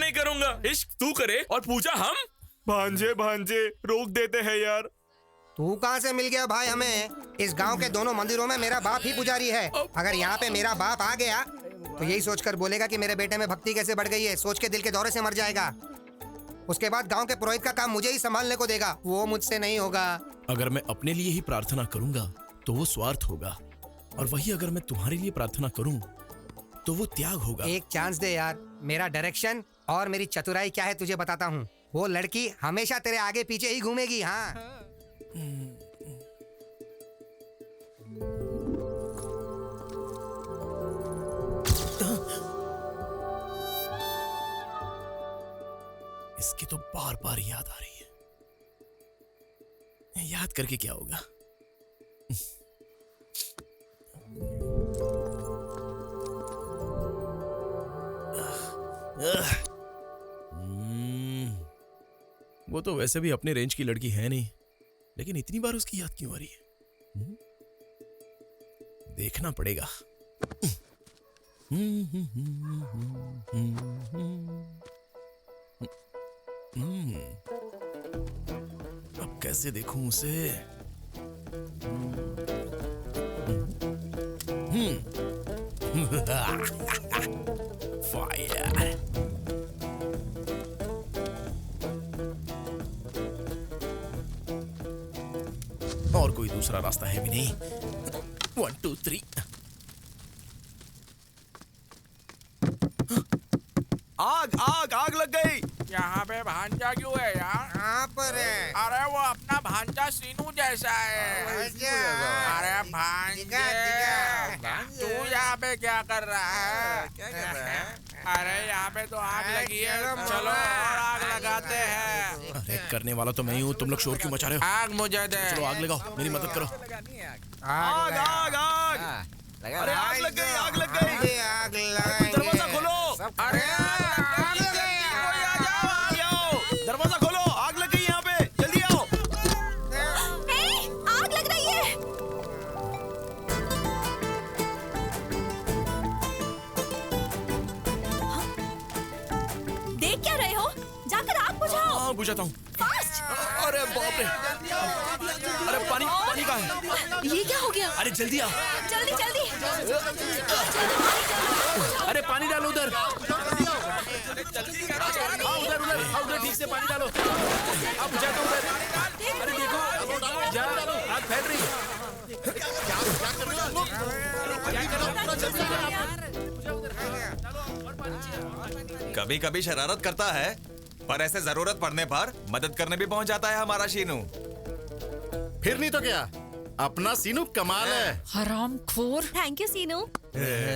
नहीं करूंगा। इश्क तू करे और पूजा हम। भांजे भांजे रोक देते हैं यार। तू कहाँ से मिल गया भाई हमें? इस गांव के दोनों मंदिरों में मेरा बाप ही पुजारी है। अगर यहाँ पे मेरा बाप आ गया तो यही सोचकर बोलेगा कि मेरे बेटे में भक्ति कैसे बढ़ गई है। सोच के दिल के दौरे से मर जाएगा। उसके बाद गांव के पुरोहित का काम मुझे ही संभालने को देगा। वो मुझसे नहीं होगा। अगर मैं अपने लिए ही प्रार्थना करूंगा तो वो स्वार्थ होगा, और वही अगर मैं तुम्हारे लिए प्रार्थना करूं तो वो त्याग होगा। एक चांस दे यार। मेरा डायरेक्शन और मेरी चतुराई क्या है तुझे बताता हूँ। वो लड़की हमेशा तेरे आगे पीछे ही घूमेगी। हाँ इसकी तो बार बार याद आ रही है। याद करके क्या होगा? वो तो वैसे भी अपने रेंज की लड़की है नहीं, लेकिन इतनी बार उसकी याद क्यों आ रही है? देखना पड़ेगा। अब कैसे देखूं उसे? फायर। और कोई दूसरा रास्ता है भी नहीं। 1 2 3। आग आग आग लग गई। यहाँ पे भांजा क्यों है यार? कहाँ पर है? अरे वो अपना भांजा सीनू जैसा है। अरे भांजे, तू यहाँ पे क्या कर रहा है? अरे यहाँ पे तो आग लगी है। चलो और आग लगाते हैं। अरे करने वाला तो मैं ही हूँ, तुम लोग शोर क्यों मचा रहे हो? आग मुझे दे। चलो आग लगाओ, मेरी मदद करो। आग आग आग। अरे आग लग गई, आग लग गई। आग लगाएंगे। दरवाजा खोलो। अरे आग लग गई, कोई आ जाओ। आगे आओ, दरवाजा खोलो, आग लग गई यहाँ पे, जल्दी आओ। आग लग रही है। देख क्या रहे हो? जाकर आग बुझाओ। हाँ बुझाता हूँ। फास्ट। अरे बाप रे। अरे पानी पानी कहाँ है? ये क्या हो गया? अरे जल्दी आओ। जल्दी जल्दी। अरे पानी डालो उधर। हाँ उधर उधर, हाँ उधर ठीक से पानी डालो। आप बुझा दो उधर। अरे देखो जा, आग फैल रही है। कभी कभी शरारत करता है, पर ऐसे जरूरत पड़ने पर मदद करने भी पहुंच जाता है हमारा शीनू। फिर नहीं तो क्या, अपना सीनू कमाल है। हरामखोर। थैंक यू सीनू।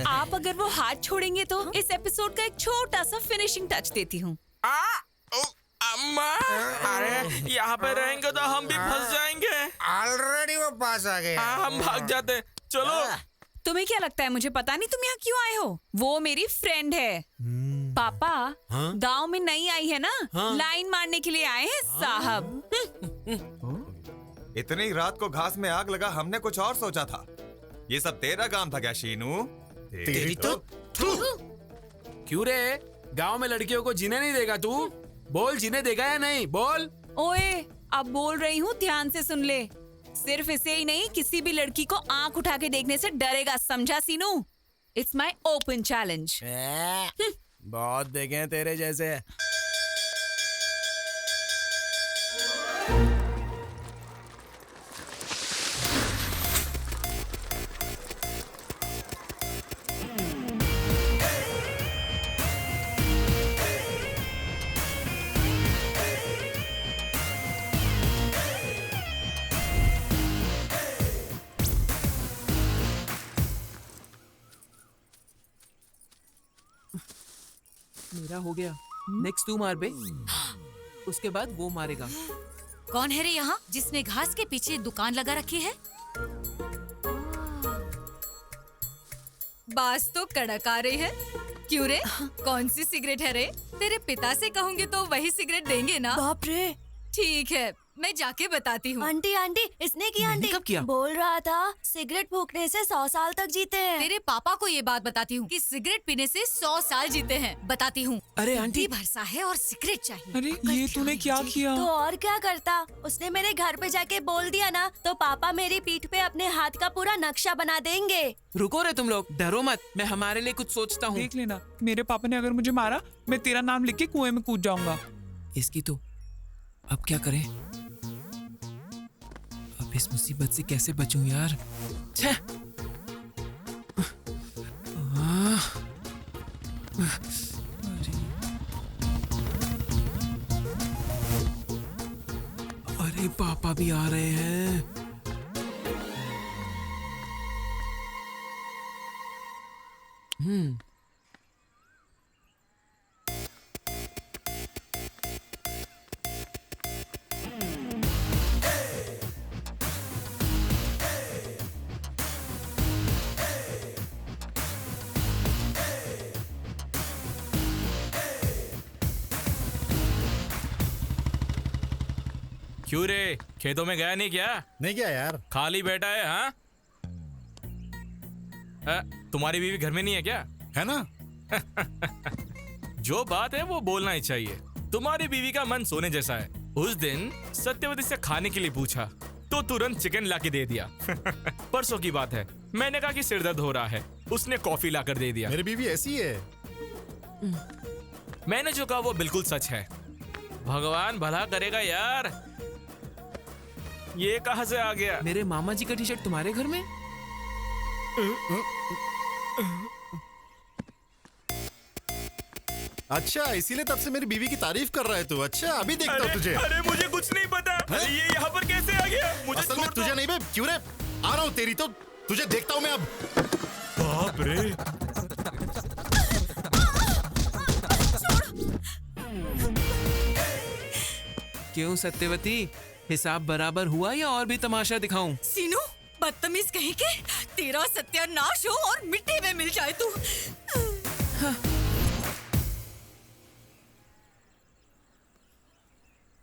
आप अगर वो हाथ छोड़ेंगे तो इस एपिसोड का एक छोटा सा फिनिशिंग टच देती हूँ। अम्मा, अरे यहाँ पे रहेंगे तो हम भी फंस जाएंगे। ऑलरेडी वो पास आ गए। हम भाग जाते। चलो। तुम्हें क्या लगता है मुझे पता नहीं तुम यहाँ क्यों आए हो? वो मेरी फ्रेंड है। पापा गांव में नई आई है ना, लाइन मारने के लिए आए हैं साहब। इतनी रात को घास में आग लगा, हमने कुछ और सोचा था। ये सब तेरा काम था क्या शीनू? तेरी तो क्यों रे, गांव में लड़कियों को जीने नहीं देगा तू? बोल, जीने देगा या नहीं? बोल। ओए अब बोल रही हूँ, ध्यान से सुन ले। सिर्फ इसे ही नहीं, किसी भी लड़की को आंख उठा के देखने से डरेगा, समझा Seenu? It's my open challenge. बहुत देखे हैं तेरे जैसे। मेरा हो गया। नेक्स्ट तू मार बे। उसके बाद वो मारेगा। कौन है रे यहाँ जिसने घास के पीछे दुकान लगा रखी है? बास तो कड़क आ रही है। क्यों रे, कौन सी सिगरेट है रे? तेरे पिता से कहूँगी तो वही सिगरेट देंगे ना? बाप रे। ठीक है, मैं जाके बताती हूँ। आंटी आंटी इसने किया मैंने आंटी कब किया? बोल रहा था सिगरेट फूकने से 100 साल तक जीते हैं। तेरे पापा को ये बात बताती हूँ कि सिगरेट पीने से 100 साल जीते हैं। बताती हूँ। अरे आंटी, भरसा है और सिगरेट चाहिए। अरे ये तूने क्या किया? तो और क्या करता, उसने मेरे घर पे जाके बोल दिया ना, तो पापा मेरी पीठ पे अपने हाथ का पूरा नक्शा बना देंगे। रुको रे तुम लोग, डरो मत, मैं हमारे लिए कुछ सोचता हूँ। देख लेना, मेरे पापा ने अगर मुझे मारा, मैं तेरा नाम लिख के कुएं में कूद जाऊंगा। इसकी तो अब क्या करें? अब इस मुसीबत से कैसे बचूं यार? छह! अरे पापा भी आ रहे हैं। क्यों रे, खेतों में गया नहीं क्या? नहीं गया यार। खाली बैठा है? हाँ, तुम्हारी बीवी घर में नहीं है क्या? है ना। जो बात है वो बोलना ही चाहिए। तुम्हारी बीवी का मन सोने जैसा है। उस दिन सत्यवती से खाने के लिए पूछा तो तुरंत चिकन लाके दे दिया। परसों की बात है, मैंने कहा कि सिर दर्द हो रहा है, उसने कॉफी लाकर दे दिया। मेरी बीवी ऐसी है। मैंने जो कहा वो बिल्कुल सच है। भगवान भला करेगा यार। ये कहां से आ गया? मेरे मामा जी का टी शर्ट तुम्हारे घर में? अच्छा, इसीलिए तब से मेरी बीवी की तारीफ कर रहा है तू। अच्छा, अभी देखता हूँ तुझे। अरे मुझे कुछ नहीं पता। अरे ये यहाँ पर कैसे आ गया? मुझे असल में तुझे नहीं बे, क्यों रे? आ रहा हूँ तेरी तो, तुझे देखता हूँ मैं अब। बाप रे। क्यों सत्यवती, हिसाब बराबर हुआ या और भी तमाशा दिखाऊं? सीनू, बदतमीज कहीं के, तेरा सत्यानाश हो और मिट्टी में मिल जाए तू।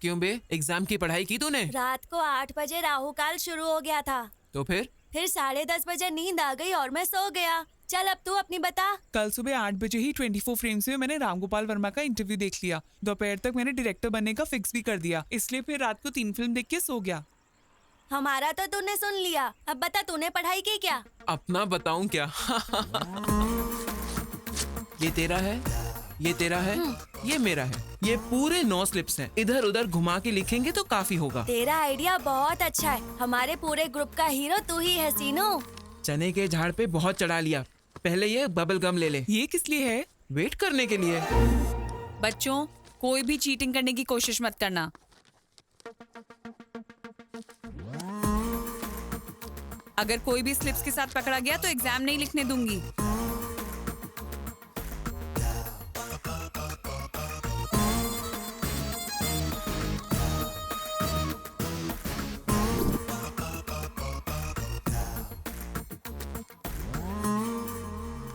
क्यों बे, एग्जाम की पढ़ाई की तूने? रात को 8 बजे राहु काल शुरू हो गया था, तो फिर 10:30 बजे नींद आ गई और मैं सो गया। चल अब तू अपनी बता। कल सुबह 8 बजे ही 24 फ्रेम्स में मैंने रामगोपाल वर्मा का इंटरव्यू देख लिया। दोपहर तक मैंने डायरेक्टर बनने का फिक्स भी कर दिया, इसलिए फिर रात को 3 फिल्म देख के सो गया। हमारा तो तूने सुन लिया, अब बता तूने पढ़ाई की क्या? अपना बताऊं क्या? ये तेरा है, ये तेरा है, ये मेरा है। ये पूरे 9 स्लिप्स हैं। इधर उधर घुमा के लिखेंगे तो काफी होगा। तेरा आइडिया बहुत अच्छा है। हमारे पूरे ग्रुप का हीरो तू ही है सीनू। चने के झाड़ पे बहुत चढ़ा लिया। पहले ये बबल गम ले ले। ये किस लिए है? वेट करने के लिए। बच्चों, कोई भी चीटिंग करने की कोशिश मत करना। अगर कोई भी स्लिप्स के साथ पकड़ा गया तो एग्जाम नहीं लिखने दूंगी।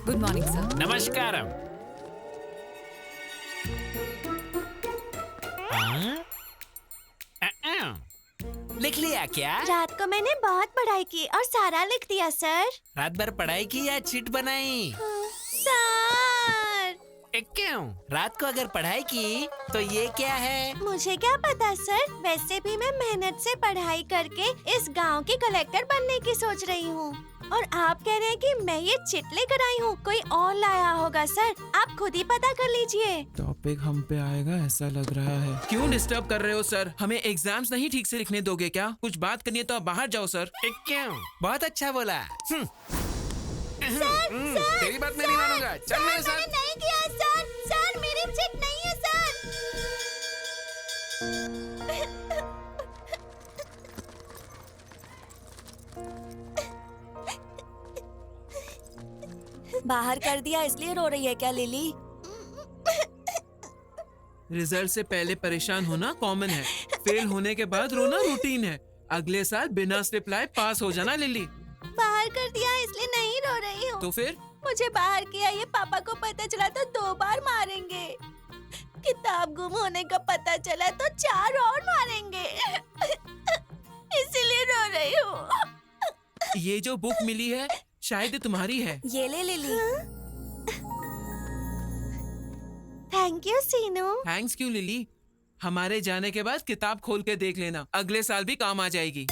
Good morning sir. नमस्कारम। लिख लिया क्या? रात को मैंने बहुत पढ़ाई की और सारा लिख दिया सर। रात भर पढ़ाई की या चिट बनाई? सर क्यों? रात को अगर पढ़ाई की तो ये क्या है? मुझे क्या पता सर, वैसे भी मैं मेहनत से पढ़ाई करके इस गांव की कलेक्टर बनने की सोच रही हूँ। और आप कह रहे हैं कि मैं ये चिट लेकर आई हूँ, कोई और लाया होगा सर, आप खुद ही पता कर लीजिए। टॉपिक हम पे आएगा ऐसा लग रहा है। क्यों डिस्टर्ब कर रहे हो सर? हमें एग्जाम्स नहीं ठीक से लिखने दोगे क्या? कुछ बात करनी है तो आप बाहर जाओ सर। क्यों? बहुत अच्छा बोला। सर, तेरी बात मैं नहीं मानूंगा। चल मेरे साथ। मैंने नहीं किया सर, सर मेरी चिट नहीं है सर। बाहर कर दिया इसलिए रो रही है क्या लिली? रिजल्ट से पहले परेशान होना कॉमन है, फेल होने के बाद रोना रूटीन है। अगले साल बिना स्लिप लाए पास हो जाना लिली। बाहर कर दिया इसलिए नहीं रो रही हूँ। तो फिर? मुझे बाहर किया ये पापा को पता चला तो 2 बार मारेंगे। किताब गुम होने का पता चला तो 4 और मारेंगे। इसीलिए रो रही हूँ। ये जो बुक मिली है शायद ये तुम्हारी है। ये ले Lily. Thank you Seenu. Thanks क्यों लिली? हमारे जाने के बाद किताब खोल के देख लेना, अगले साल भी काम आ जाएगी।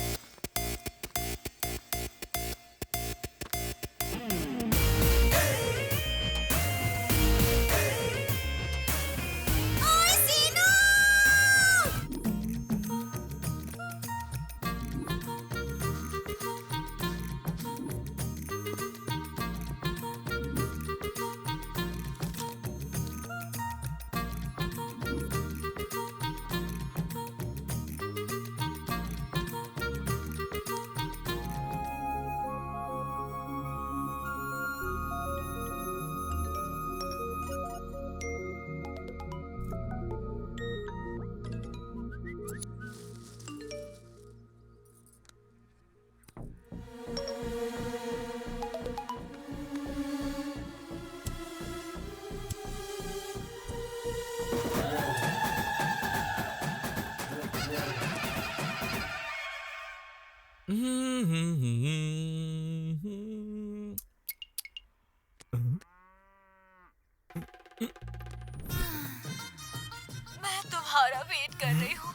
मैं तुम्हारा वेट कर रही हूँ।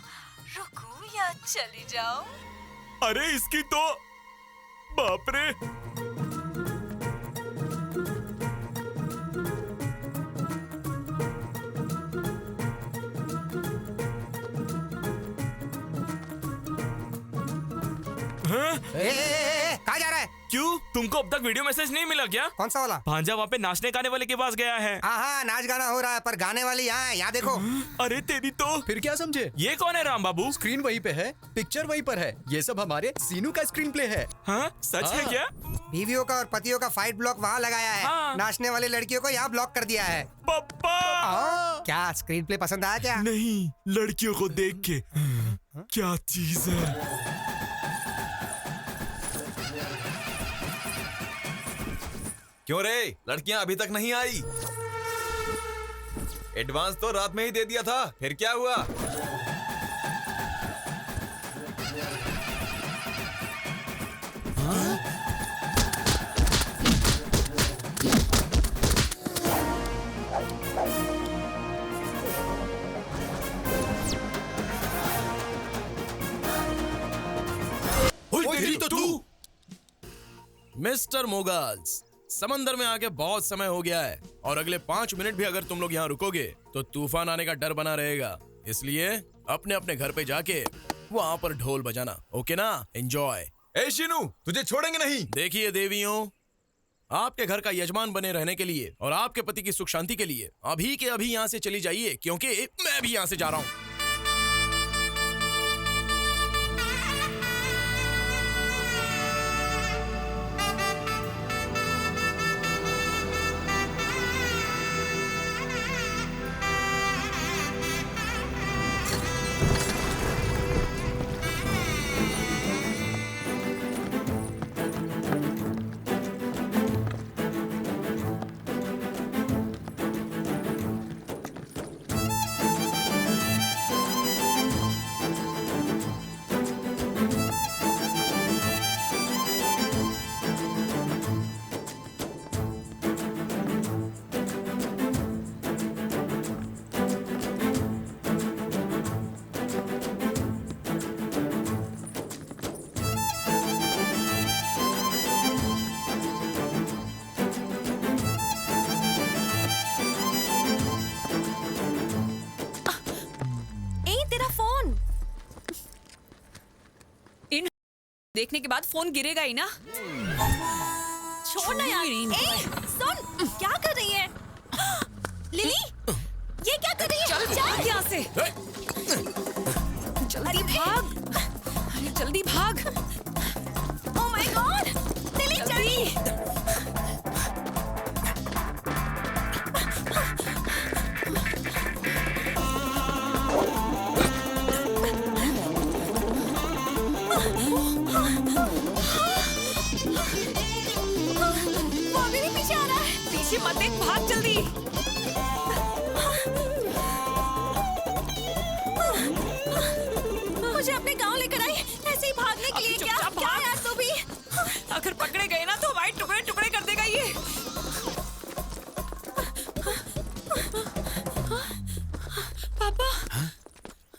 रुकूं या चली जाऊं? अरे इसकी तो बाप रे। कहाँ जा रहा है? क्यों, तुमको अब तक वीडियो मैसेज नहीं मिला क्या? कौन सा वाला? भांजा वहाँ पे नाचने गाने वाले के पास गया है। हाँ, नाच गाना हो रहा है पर गाने वाली यहाँ है, यहाँ देखो। अरे तेरी तो। फिर क्या समझे? ये कौन है राम बाबू? स्क्रीन वहीं पे है, पिक्चर वहीं पर है। ये सब हमारे सीनू का स्क्रीन प्ले है। हाँ, सच है क्या? बीवियों का और पतियों का फाइट ब्लॉक वहाँ लगाया है। हाँ। नाचने वाली लड़कियों को यहाँ ब्लॉक कर दिया है। पापा क्या स्क्रीन प्ले पसंद आया क्या? नहीं, लड़कियों को देख के क्या चीज है। क्यों रे, लड़कियां अभी तक नहीं आई? एडवांस तो रात में ही दे दिया था, फिर क्या हुआ? तेरी तो तू। मिस्टर मोगल्स, समंदर में आके बहुत समय हो गया है और अगले 5 मिनट भी अगर तुम लोग यहाँ रुकोगे तो तूफान आने का डर बना रहेगा। इसलिए अपने अपने घर पे जाके वहाँ पर ढोल बजाना, ओके ना? एंजॉय। ए शीनू, तुझे छोड़ेंगे नहीं। देखिए देवियों, आपके घर का यजमान बने रहने के लिए और आपके पति की सुख शांति के लिए अभी के अभी यहाँ से चली जाइए, क्योंकि मैं भी यहाँ से जा रहा हूँ। देखने के बाद फोन गिरेगा ही ना। छोड़ ना यार। ए, सुन, क्या कर रही है? लिली, ये क्या कर रही है? चल भाग यहाँ से। जल्दी भाग। अरे जल्दी भाग। ओह माय गॉड, लिली जल्दी। पीछे मत देख, भाग जल्दी।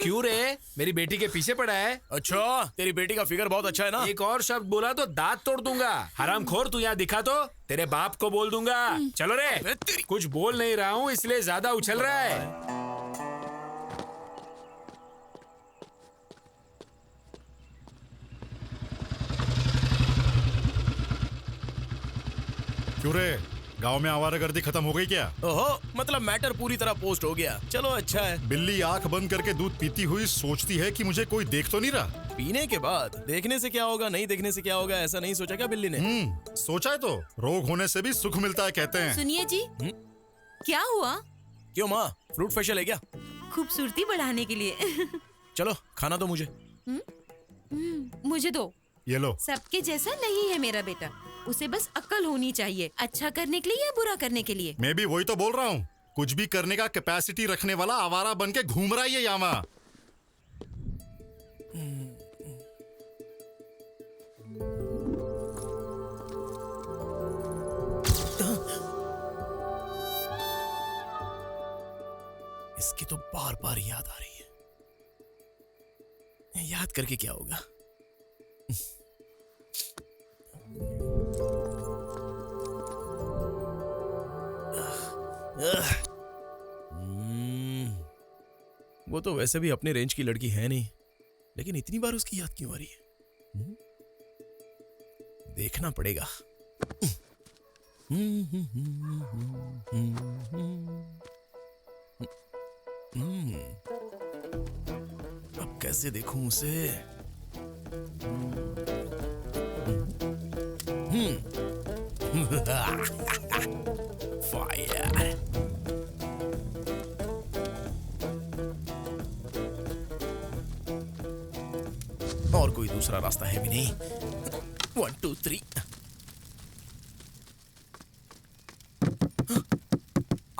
क्यों रे? मेरी बेटी के पीछे पड़ा है। अच्छा, तेरी बेटी का फिगर बहुत अच्छा है ना। एक और शब्द बोला तो दांत तोड़ दूंगा। हरामखोर, तू यहाँ दिखा तो तेरे बाप को बोल दूंगा। चलो रे, कुछ बोल नहीं रहा हूँ इसलिए ज्यादा उछल रहा है। क्यों रे, गांव में आवारागर्दी खत्म हो गई क्या? ओहो, मतलब मैटर पूरी तरह पोस्ट हो गया। चलो अच्छा है। बिल्ली आंख बंद करके दूध पीती हुई सोचती है कि मुझे कोई देख तो नहीं रहा। पीने के बाद देखने से क्या होगा, नहीं देखने से क्या होगा, ऐसा नहीं सोचा क्या बिल्ली ने? सोचा है तो रोग होने से भी सुख मिलता है कहते हैं। सुनिए जी, क्या हुआ? क्यों माँ, फ्रूट फेशियल है क्या? खूबसूरती बढ़ाने के लिए। चलो खाना दो मुझे। मुझे दो। ये लो। सबके जैसा नहीं है मेरा बेटा, उसे बस अक्ल होनी चाहिए, अच्छा करने के लिए या बुरा करने के लिए। मैं भी वही तो बोल रहा हूँ, कुछ भी करने का कैपेसिटी रखने वाला आवारा बन के घूम रहा है ये यामा। इसकी तो बार बार याद आ रही है। याद करके क्या होगा? वो तो वैसे भी अपने रेंज की लड़की है नहीं, लेकिन इतनी बार उसकी याद क्यों आ रही है? देखना पड़ेगा। अब कैसे देखूं उसे? फायर। और कोई दूसरा रास्ता है भी नहीं। 1 2 3।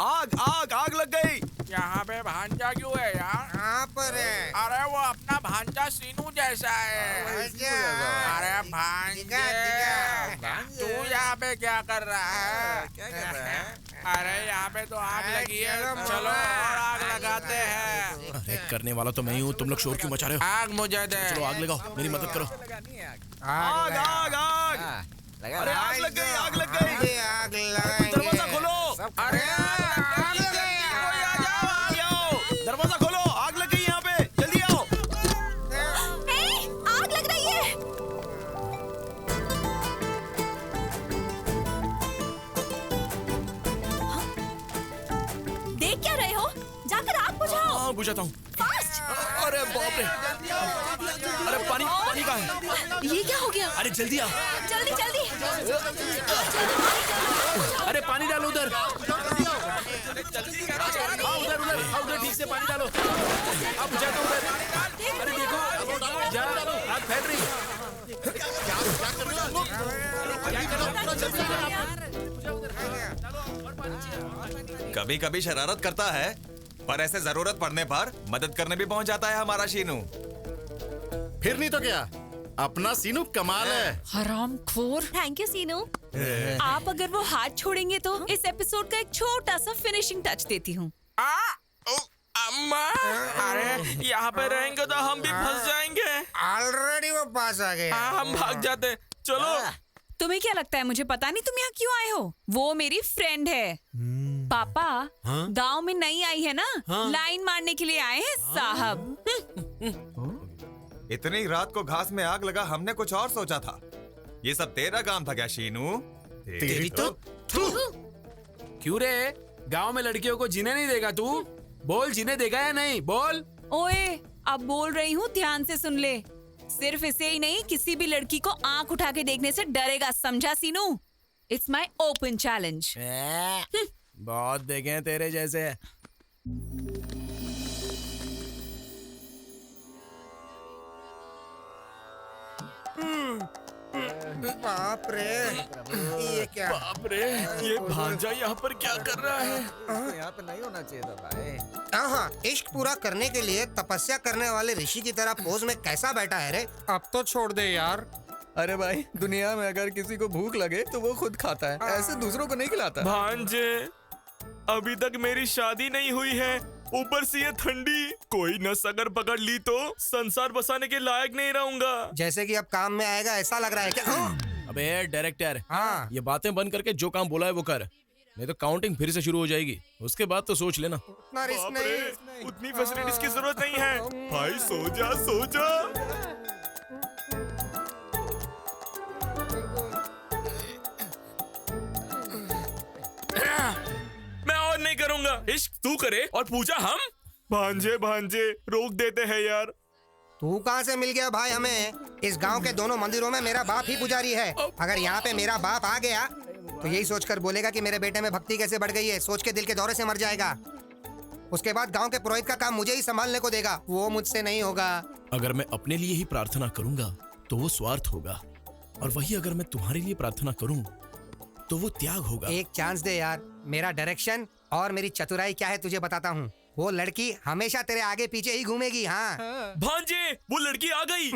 आग आग आग लग गई। यहाँ पे भांजा क्यों है यार? कहाँ पर है? अरे वो अपना भांजा सीनू जैसा है। अरे भांजे, तू यहाँ पे क्या कर रहा है? अरे यहाँ पे तो आग लगी है, चलो और आग लगाते हैं। अरे करने वाला तो मैं ही हूँ, तुम लोग शोर क्यों मचा रहे हो? आग मुझे दे। चलो आग लगाओ, मेरी मदद करो। आग आग आग। अरे आग लग गई, आग लग गई। आग लगाएंगे। दरवाजा खोलो। अरे दरवाजा खोलो, आग लग गई यहाँ पे, जल्दी आओ। आग लग रही है। देख क्या रहे हो? जाकर आग बुझाओ। हाँ बुझाता हूँ। फास्ट। अरे बाप रे, अरे पानी पानी कहाँ है? ये क्या हो गया? अरे जल्दी आओ। जल्दी जल्दी। अरे पानी डालो उधर। उधर ठीक से पानी डालो। अब बुझा दो उधर। अरे देखो, जा आग फैल रही। कभी कभी शरारत करता है, पर ऐसे जरूरत पड़ने पर मदद करने भी पहुंच जाता है हमारा शीनू। फिर नहीं तो क्या, अपना सीनू कमाल है। हरामखोर। थैंक यू सीनू। आप अगर वो हाथ छोड़ेंगे तो इस एपिसोड का एक छोटा सा फिनिशिंग टच देती हूँ। अम्मा, अरे यहाँ पे रहेंगे तो हम भी फंस जाएंगे। ऑलरेडी वो पास आ गए। हम भाग जाते। चलो। तुम्हें क्या लगता है मुझे पता नहीं तुम यहाँ क्यों आए हो? वो मेरी फ्रेंड है। पापा गांव में नई आई है ना, लाइन मारने के लिए आए हैं साहब। इतनी रात को घास में आग लगा, हमने कुछ और सोचा था। ये सब तेरा काम था क्या शीनू? तेरी तो क्यों रे, गांव में लड़कियों को जीने नहीं देगा तू? बोल, जीने देगा या नहीं? बोल। ओए, अब बोल रही हूँ, ध्यान से सुन ले। सिर्फ इसे ही नहीं, किसी भी लड़की को आंख उठा के देखने से डरेगा, समझा Seenu? It's my open challenge. बहुत देखे हैं तेरे जैसे। बाप रे, ये क्या? बाप रे, ये भांजा यहाँ पर क्या कर रहा है? यहाँ पे नहीं होना चाहिए था भाई। हाँ, इश्क पूरा करने के लिए तपस्या करने वाले ऋषि की तरह पोज में कैसा बैठा है रे? अब तो छोड़ दे यार। अरे भाई, दुनिया में अगर किसी को भूख लगे तो वो खुद खाता है, ऐसे दूसरों को नहीं खिलाता। भांजे, अभी तक मेरी शादी नहीं हुई है, ऊपर से ये ठंडी, कोई नस अगर पकड़ ली तो संसार बसाने के लायक नहीं रहूंगा। जैसे कि अब काम में आएगा ऐसा लग रहा है क्या? अबे डायरेक्टर, हाँ। ये बातें बंद करके जो काम बोला है वो कर, नहीं तो काउंटिंग फिर से शुरू हो जाएगी। उसके बाद तो सोच लेना। उतना रिस्क नहीं। उतनी फैसिलिटीज की जरूरत नहीं है। भाई सो जा सो जा। मैं और नहीं करूंगा। इश्क तू करे और पूजा हम। भांजे भांजे रोक देते हैं यार। तू कहाँ से मिल गया भाई हमें? इस गांव के दोनों मंदिरों में मेरा बाप ही पुजारी है। अगर यहाँ पे मेरा बाप आ गया तो यही सोचकर बोलेगा कि मेरे बेटे में भक्ति कैसे बढ़ गई है। सोच के दिल के दौरे से मर जाएगा। उसके बाद गांव के पुरोहित का काम मुझे ही संभालने को देगा। वो मुझसे नहीं होगा। अगर मैं अपने लिए ही प्रार्थना करूंगा तो वो स्वार्थ होगा, और वही अगर मैं तुम्हारे लिए प्रार्थना करूं तो वो त्याग होगा। एक चांस दे यार। मेरा डायरेक्शन और मेरी चतुराई क्या है तुझे बताता हूँ। वो लड़की हमेशा तेरे आगे पीछे ही घूमेगी। हाँ भांजे, वो लड़की आ गई।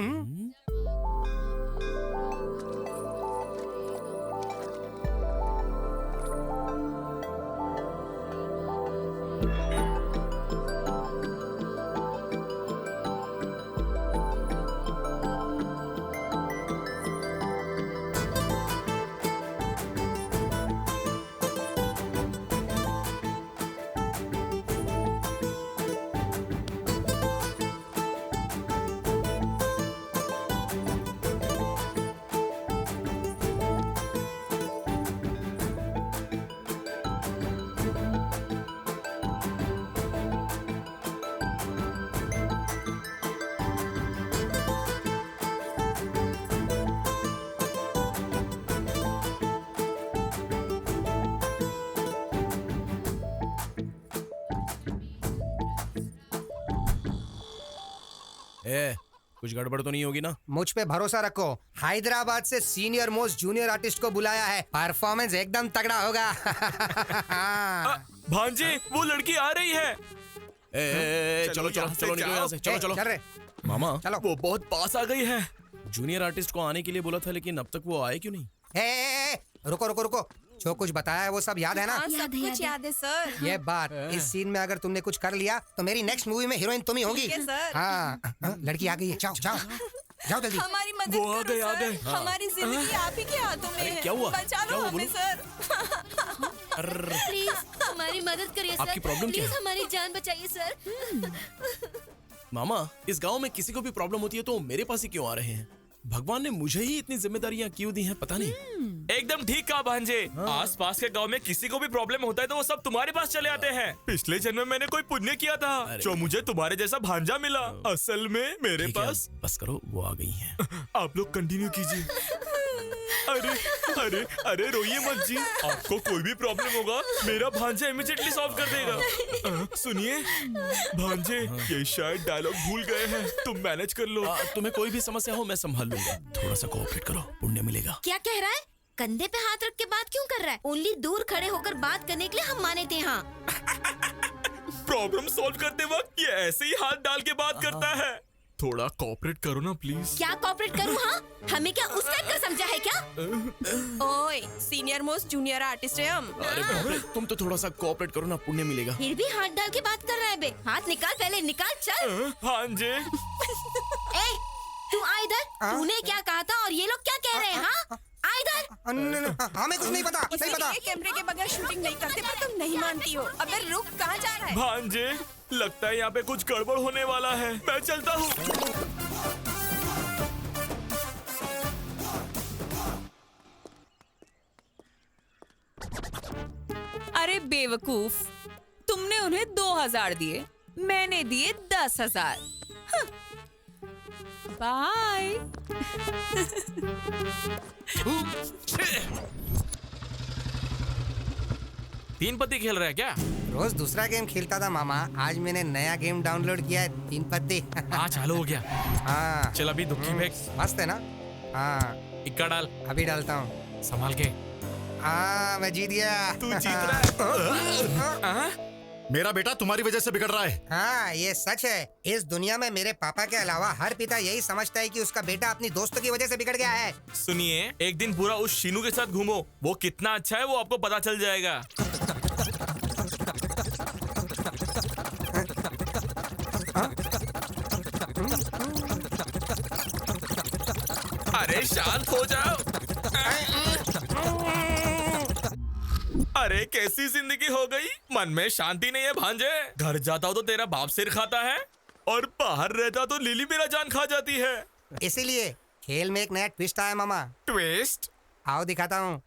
कुछ गड़बड़ तो नहीं होगी ना? मुझ पे भरोसा रखो। हैदराबाद से सीनियर मोस्ट जूनियर आर्टिस्ट को बुलाया है। परफॉर्मेंस एकदम तगड़ा होगा। भांजे, वो लड़की आ रही है। चलो चलो चलो निकलो यहाँ से। चलो चलो। चल रहे मामा, चलो। वो बहुत पास आ गई है। जूनियर आर्टिस्ट को आने के लिए बोला था, लेकिन अब तक वो आए क्यों नहीं? रुको रुको रुको। जो कुछ बताया है वो सब याद है ना? सब कुछ याद है सर। ये बात, इस सीन में अगर तुमने कुछ कर लिया तो मेरी नेक्स्ट मूवी में हीरोइन तुम ही होगी। हाँ, लड़की आ गई है। जाओ जाओ जाओ जल्दी। हमारी मदद वो आ गए, आ गए। हमारी जिंदगी आप ही के हाथों में है। क्या हुआ? बचा लो हमें सर। प्लीज हमारी मदद करिए सर। आपकी प्रॉब्लम क्या प्लीज है? हमारी जान बचाइए सर। मामा, इस गांव में किसी को भी प्रॉब्लम होती है तो मेरे पास ही क्यों आ रहे हैं? भगवान ने मुझे ही इतनी जिम्मेदारियां क्यों दी हैं पता नहीं। एकदम ठीक कहा भांजे। आस पास के गांव में किसी को भी प्रॉब्लम होता है तो वो सब तुम्हारे पास चले आते हैं। पिछले जन्म में मैंने कोई पुण्य किया था जो मुझे तुम्हारे जैसा भांजा मिला। असल में मेरे पास। बस करो, वो आ गई हैं। आप लोग कंटिन्यू कीजिए। अरे अरे अरे रोइए मत जी। आपको कोई भी प्रॉब्लम होगा मेरा भांजा इमीडिएटली सॉल्व कर देगा। सुनिए भांजे, ये शायद डायलॉग भूल गए हैं। तुम मैनेज कर लो। तुम्हें कोई भी समस्या हो मैं संभाल लूंगा। थोड़ा सा कोऑपरेट करो, पुण्य मिलेगा। क्या कह रहा है? कंधे पे हाथ रख के बात क्यों कर रहा है? ओनली दूर खड़े होकर बात करने के लिए हम माने थे। हाँ, प्रॉब्लम सॉल्व करते वक्त ये ऐसे ही हाथ डाल के बात करता है। थोड़ा कोऑपरेट करो ना प्लीज। क्या कोऑपरेट करूँ? हाँ, हमें क्या उस टाइप का समझा है क्या? ओए, सीनियर मोस्ट जूनियर आर्टिस्ट है हम। अरे बाप रे, तुम तो थोड़ा सा कोऑपरेट करो ना, पुण्य मिलेगा। फिर भी हाथ डाल के बात कर रहा है बे। हाथ निकाल, पहले निकाल। चल। भांजे, ए, तू आ इधर। तूने क्या कहा था और ये लोग क्या कह रहे हैं? हाँ, आ इधर। हमें कुछ नहीं पता। सही पता। कैमरे के बगैर शूटिंग नहीं करते, पर तुम नहीं मानती हो। अबे रुक, कहाँ जा रहा है? भांजे, लगता है यहाँ पे कुछ गड़बड़ होने वाला है। मैं चलता हूँ। अरे बेवकूफ, तुमने उन्हें 2000 दिए, मैंने दिए 10,000। बाय। तीन पत्ती खेल रहा है क्या? रोज दूसरा गेम खेलता था मामा। आज मैंने नया गेम डाउनलोड किया है, 3 पत्ती। हाँ, चालू हो गया। हाँ, चल अभी दुखी फेंक। मस्त है ना? हाँ, इक्का डाल। अभी डालता हूँ। संभाल के। हाँ, मैं जीत गया। तू जीत रहा है। मेरा बेटा तुम्हारी वजह से बिगड़ रहा है। हाँ, ये सच है। इस दुनिया में मेरे पापा के अलावा हर पिता यही समझता है कि उसका बेटा अपनी दोस्तों की वजह से बिगड़ गया है। सुनिए, एक दिन पूरा उस शीनू के साथ घूमो। वो कितना अच्छा है वो आपको पता चल जाएगा। अरे शांत हो जाओ। अरे कैसी जिंदगी हो गई, मन में शांति नहीं है भांजे। घर जाता हूँ तो तेरा बाप सिर खाता है और बाहर रहता तो लिली मेरा जान खा जाती है। इसीलिए खेल में एक नया ट्विस्ट आया मामा। ट्विस्ट? आओ दिखाता हूँ।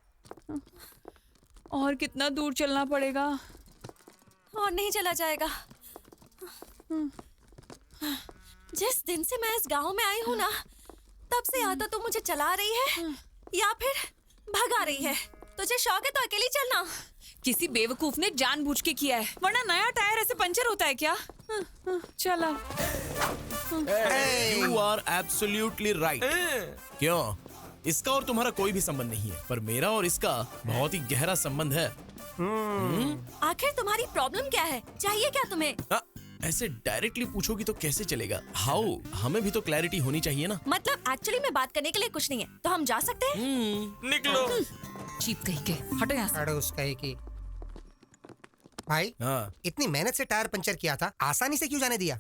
और कितना दूर चलना पड़ेगा? और नहीं चला जाएगा। जिस दिन से मैं इस गांव में आई हूँ ना, तब से या तो मुझे चला रही है या फिर भगा रही है। तुझे शौक है तो अकेली चलना। किसी बेवकूफ ने जानबूझ के किया है, वरना नया टायर ऐसे पंचर होता है क्या? चला। You are absolutely right. क्यों? इसका और तुम्हारा कोई भी संबंध नहीं है, पर मेरा और इसका बहुत ही गहरा संबंध है। आखिर तुम्हारी प्रॉब्लम क्या है? चाहिए क्या तुम्हें? ऐसे डायरेक्टली पूछोगी तो कैसे चलेगा? हाउ? हमें भी तो क्लैरिटी होनी चाहिए ना। मतलब एक्चुअली में बात करने के लिए कुछ नहीं है, तो हम जा सकते हैं? निकलो। चीप कहीं के, हटो यहाँ से। अड़ोस कहीं की। भाई, इतनी मेहनत से टायर पंचर किया था, आसानी से क्यों जाने दिया?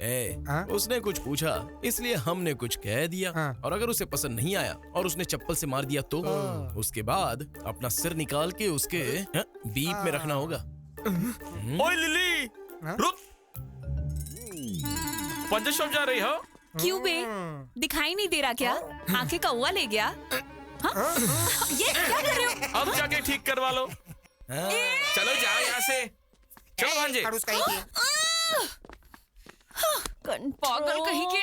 उसने कुछ पूछा इसलिए हमने कुछ कह दिया। और अगर उसे पसंद नहीं आया और उसने चप्पल से मार दिया तो उसके बाद अपना सिर निकाल के उसके बीप में रखना होगा। ओए लिली, रुक। पंचर शॉप जा रही हो? क्यों बे? दिखाई नहीं दे रहा क्या? आंखें कौवा ले गया? ये क्या कर रहे हो? अब जाके ठीक करवा लो। चलो जाओ यहाँ से। चलो भांजे। पागल कहीं के।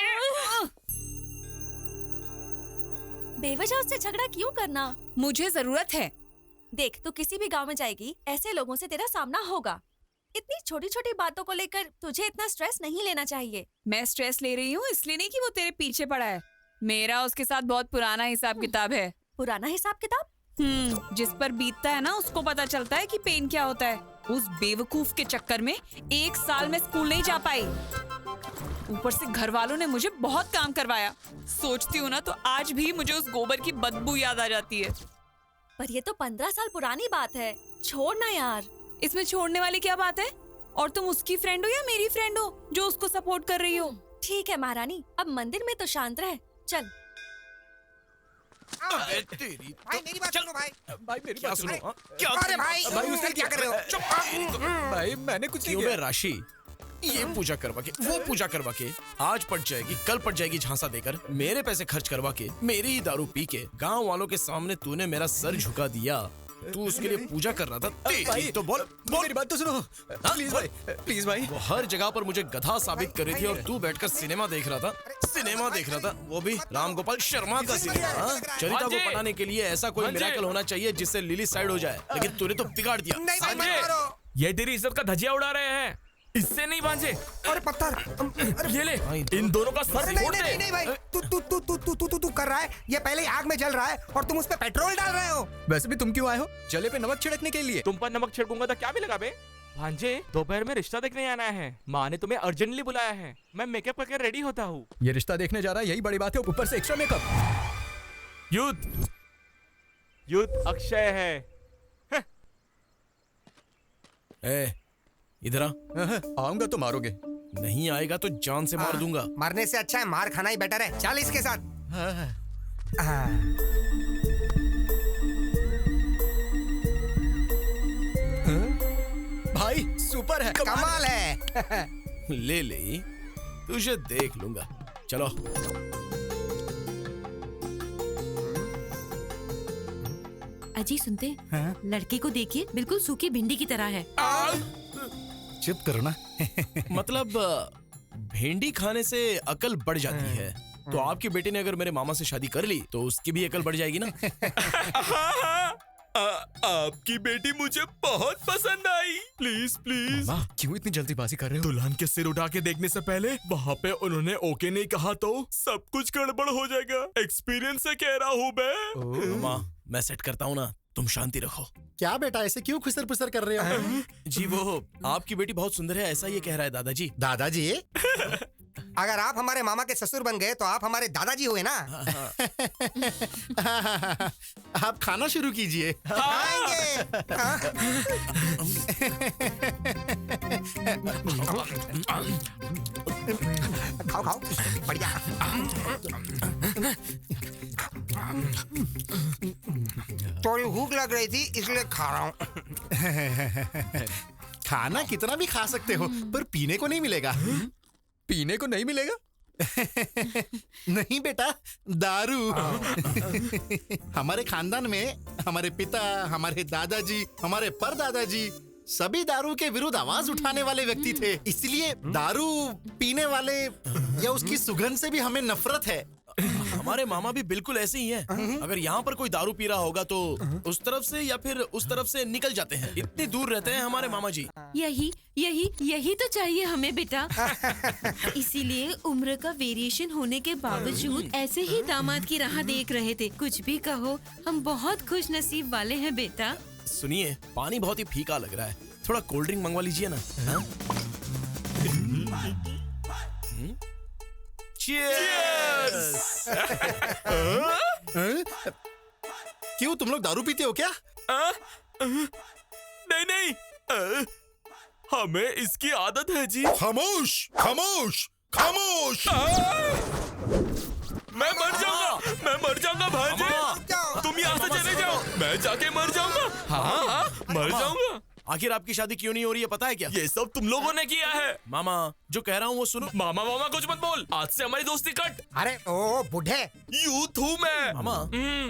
बेवजह उससे झगड़ा क्यों करना? मुझे जरूरत है। देख, तू किसी भी गांव में जाएगी, ऐसे लोगों से तेरा सामना होगा। इतनी छोटी छोटी बातों को लेकर तुझे इतना स्ट्रेस नहीं लेना चाहिए। मैं स्ट्रेस ले रही हूँ इसलिए नहीं कि वो तेरे पीछे पड़ा है। मेरा उसके साथ बहुत पुराना हिसाब किताब है। पुराना हिसाब किताब? जिस पर बीतता है ना, उसको पता चलता है कि पेन क्या होता है। उस बेवकूफ के चक्कर में 1 साल में स्कूल नहीं जा पाई। ऊपर से घर वालों ने मुझे बहुत काम करवाया। सोचती हूँ ना तो आज भी मुझे उस गोबर की बदबू याद आ जाती है। पर ये तो 15 साल पुरानी बात है, छोड़ ना यार। इसमें छोड़ने वाली क्या बात है? और तुम उसकी फ्रेंड हो या मेरी फ्रेंड हो जो उसको सपोर्ट कर रही हो? ठीक है महारानी, अब मंदिर में तो शांत रहे। चल। भाई मेरी बात सुनो भाई। भाई मेरी क्या बात सुनो? क्या? अरे भाई, उसने क्या कर रहे हो? भाई मैंने कुछ नहीं क्यों किया। राशि? ये पूजा करवा के, वो पूजा करवा के, आज पट जाएगी, कल पट जाएगी झांसा देकर, मेरे पैसे खर्च करवा के, मेरी ही दारू पी के, गांव वालों के सामने तूने मेरा सर झुका दिया। तू उसके लिए पूजा कर रहा था। तेरी तो बोल मेरी बात तो सुनो। प्लीज भाई, प्लीज भाई। वो हर जगह पर मुझे गधा साबित कर रही थी और तू बैठकर सिनेमा देख रहा था। सिनेमा देख रहा था, वो भी राम गोपाल शर्मा का सिनेमा। चरिता को पटाने के लिए ऐसा कोई मिराकल होना चाहिए जिससे लिली साइड हो जाए, लेकिन तूने तो बिगाड़ दिया। ये तेरी इज्जत का धजिया उड़ा रहे हैं, इससे नहीं भांजे। अरे पत्थर, ये ले, इन दोनों का सर फोड़ दे। नहीं भाई, तू कर रहा है। ये पहले ही आग में जल रहा है और तुम उस पे पेट्रोल डाल रहे हो। वैसे भी तुम क्यों आए हो? जले पे नमक छिड़कने के लिए। तुम पर नमक छिड़कूंगा तो क्या भी लगा बे? भांजे, दोपहर में रिश्ता देखने आना है। माँ ने तुम्हें अर्जेंटली बुलाया है। मैं मेकअप करके रेडी होता हूँ। ये रिश्ता देखने जा रहा है, यही बड़ी बात है, ऊपर से एक्स्ट्रा मेकअप। युद्ध अक्षय है। इधर आ। आऊंगा तो मारोगे। नहीं आएगा तो जान से मार दूंगा। मरने से अच्छा है मार खाना ही बेटर है। चल इसके साथ। भाई सुपर है, कमाल है। ले ले, तुझे देख लूंगा। चलो। अजी सुनते? लड़की को देखिए, बिल्कुल सूखी भिंडी की तरह है। चुप करो ना। मतलब भिंडी खाने से अकल बढ़ जाती है। तो आपकी बेटी ने अगर मेरे मामा से शादी कर ली तो उसकी भी अकल बढ़ जाएगी ना। आपकी बेटी मुझे बहुत पसंद आई। Please please. क्यों इतनी जल्दीबाजी कर रहे हो? दुल्हन के सिर उठा के देखने से पहले वहाँ पे उन्होंने ओके नहीं कहा तो सब कुछ गड़बड़ हो जाएगा। एक्सपीरियंस से कह रहा हूँ मैं। मामा, मैं सेट करता हूँ ना, तुम शांति रखो। क्या बेटा, ऐसे क्यों खुसर पुसर कर रहे हो? जी वो आपकी बेटी बहुत सुंदर है, ऐसा ये कह रहा है दादाजी। दादाजी? अगर आप हमारे मामा के ससुर बन गए तो आप हमारे दादाजी हुए ना। आप खाना शुरू कीजिए। खाओ खाओ, बढ़िया। थोड़ी भूख लग रही थी इसलिए खा रहा हूँ। खाना कितना भी खा सकते हो, पर पीने को नहीं मिलेगा। पीने को नहीं मिलेगा? नहीं बेटा, दारू। हमारे खानदान में हमारे पिता, हमारे दादाजी, हमारे परदादाजी सभी दारू के विरुद्ध आवाज उठाने वाले व्यक्ति थे। इसलिए दारू पीने वाले या उसकी सुगंध से भी हमें नफरत है। हमारे मामा भी बिल्कुल ऐसे ही हैं। अगर यहाँ पर कोई दारू पी रहा होगा तो उस तरफ से या फिर उस तरफ से निकल जाते हैं। इतनी दूर रहते हैं हमारे मामा जी। यही तो चाहिए हमें बेटा। इसीलिए उम्र का वेरिएशन होने के बावजूद ऐसे ही दामाद की राह देख रहे थे। कुछ भी कहो, हम बहुत खुश नसीब वाले हैं बेटा। सुनिए, पानी बहुत ही फीका लग रहा है, थोड़ा कोल्ड ड्रिंक मंगवा लीजिए ना। Cheers! क्यों, तुम लोग दारू पीते हो क्या? नहीं, हमें इसकी आदत है जी। खामोश, खामोश, खामोश! मैं मर जाऊंगा भांजे। तुम यहाँ से चले जाओ, मैं जाके मर जाऊंगा। हाँ, मर जाऊंगा। आखिर आपकी शादी क्यों नहीं हो रही है पता है क्या? ये सब तुम लोगों ने किया है। मामा, जो कह रहा हूँ वो सुनो। मामा कुछ मत बोल, आज से हमारी दोस्ती कट। अरे ओ बूढ़े, यूथ हूँ मैं। मामा,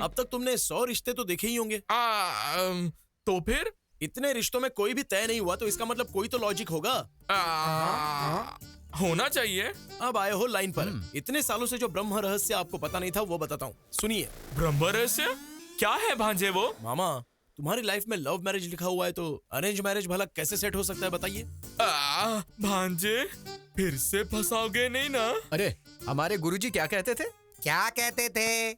अब तक तुमने 100 रिश्ते तो देखे ही होंगे। तो फिर इतने रिश्तों में कोई भी तय नहीं हुआ तो इसका मतलब कोई तो लॉजिक होगा। होना चाहिए। अब आए हो लाइन पर। इतने सालों से जो ब्रह्म रहस्य आपको पता नहीं था वो बताता हूँ, सुनिए। ब्रह्म रहस्य क्या है भांजे वो? मामा, तुम्हारी लाइफ में लव मैरिज लिखा हुआ है तो अरेंज मैरिज भला कैसे सेट हो सकता है बताइए? भांजे, फिर से फंसाओगे नहीं ना? अरे, हमारे गुरुजी क्या कहते थे? क्या कहते थे?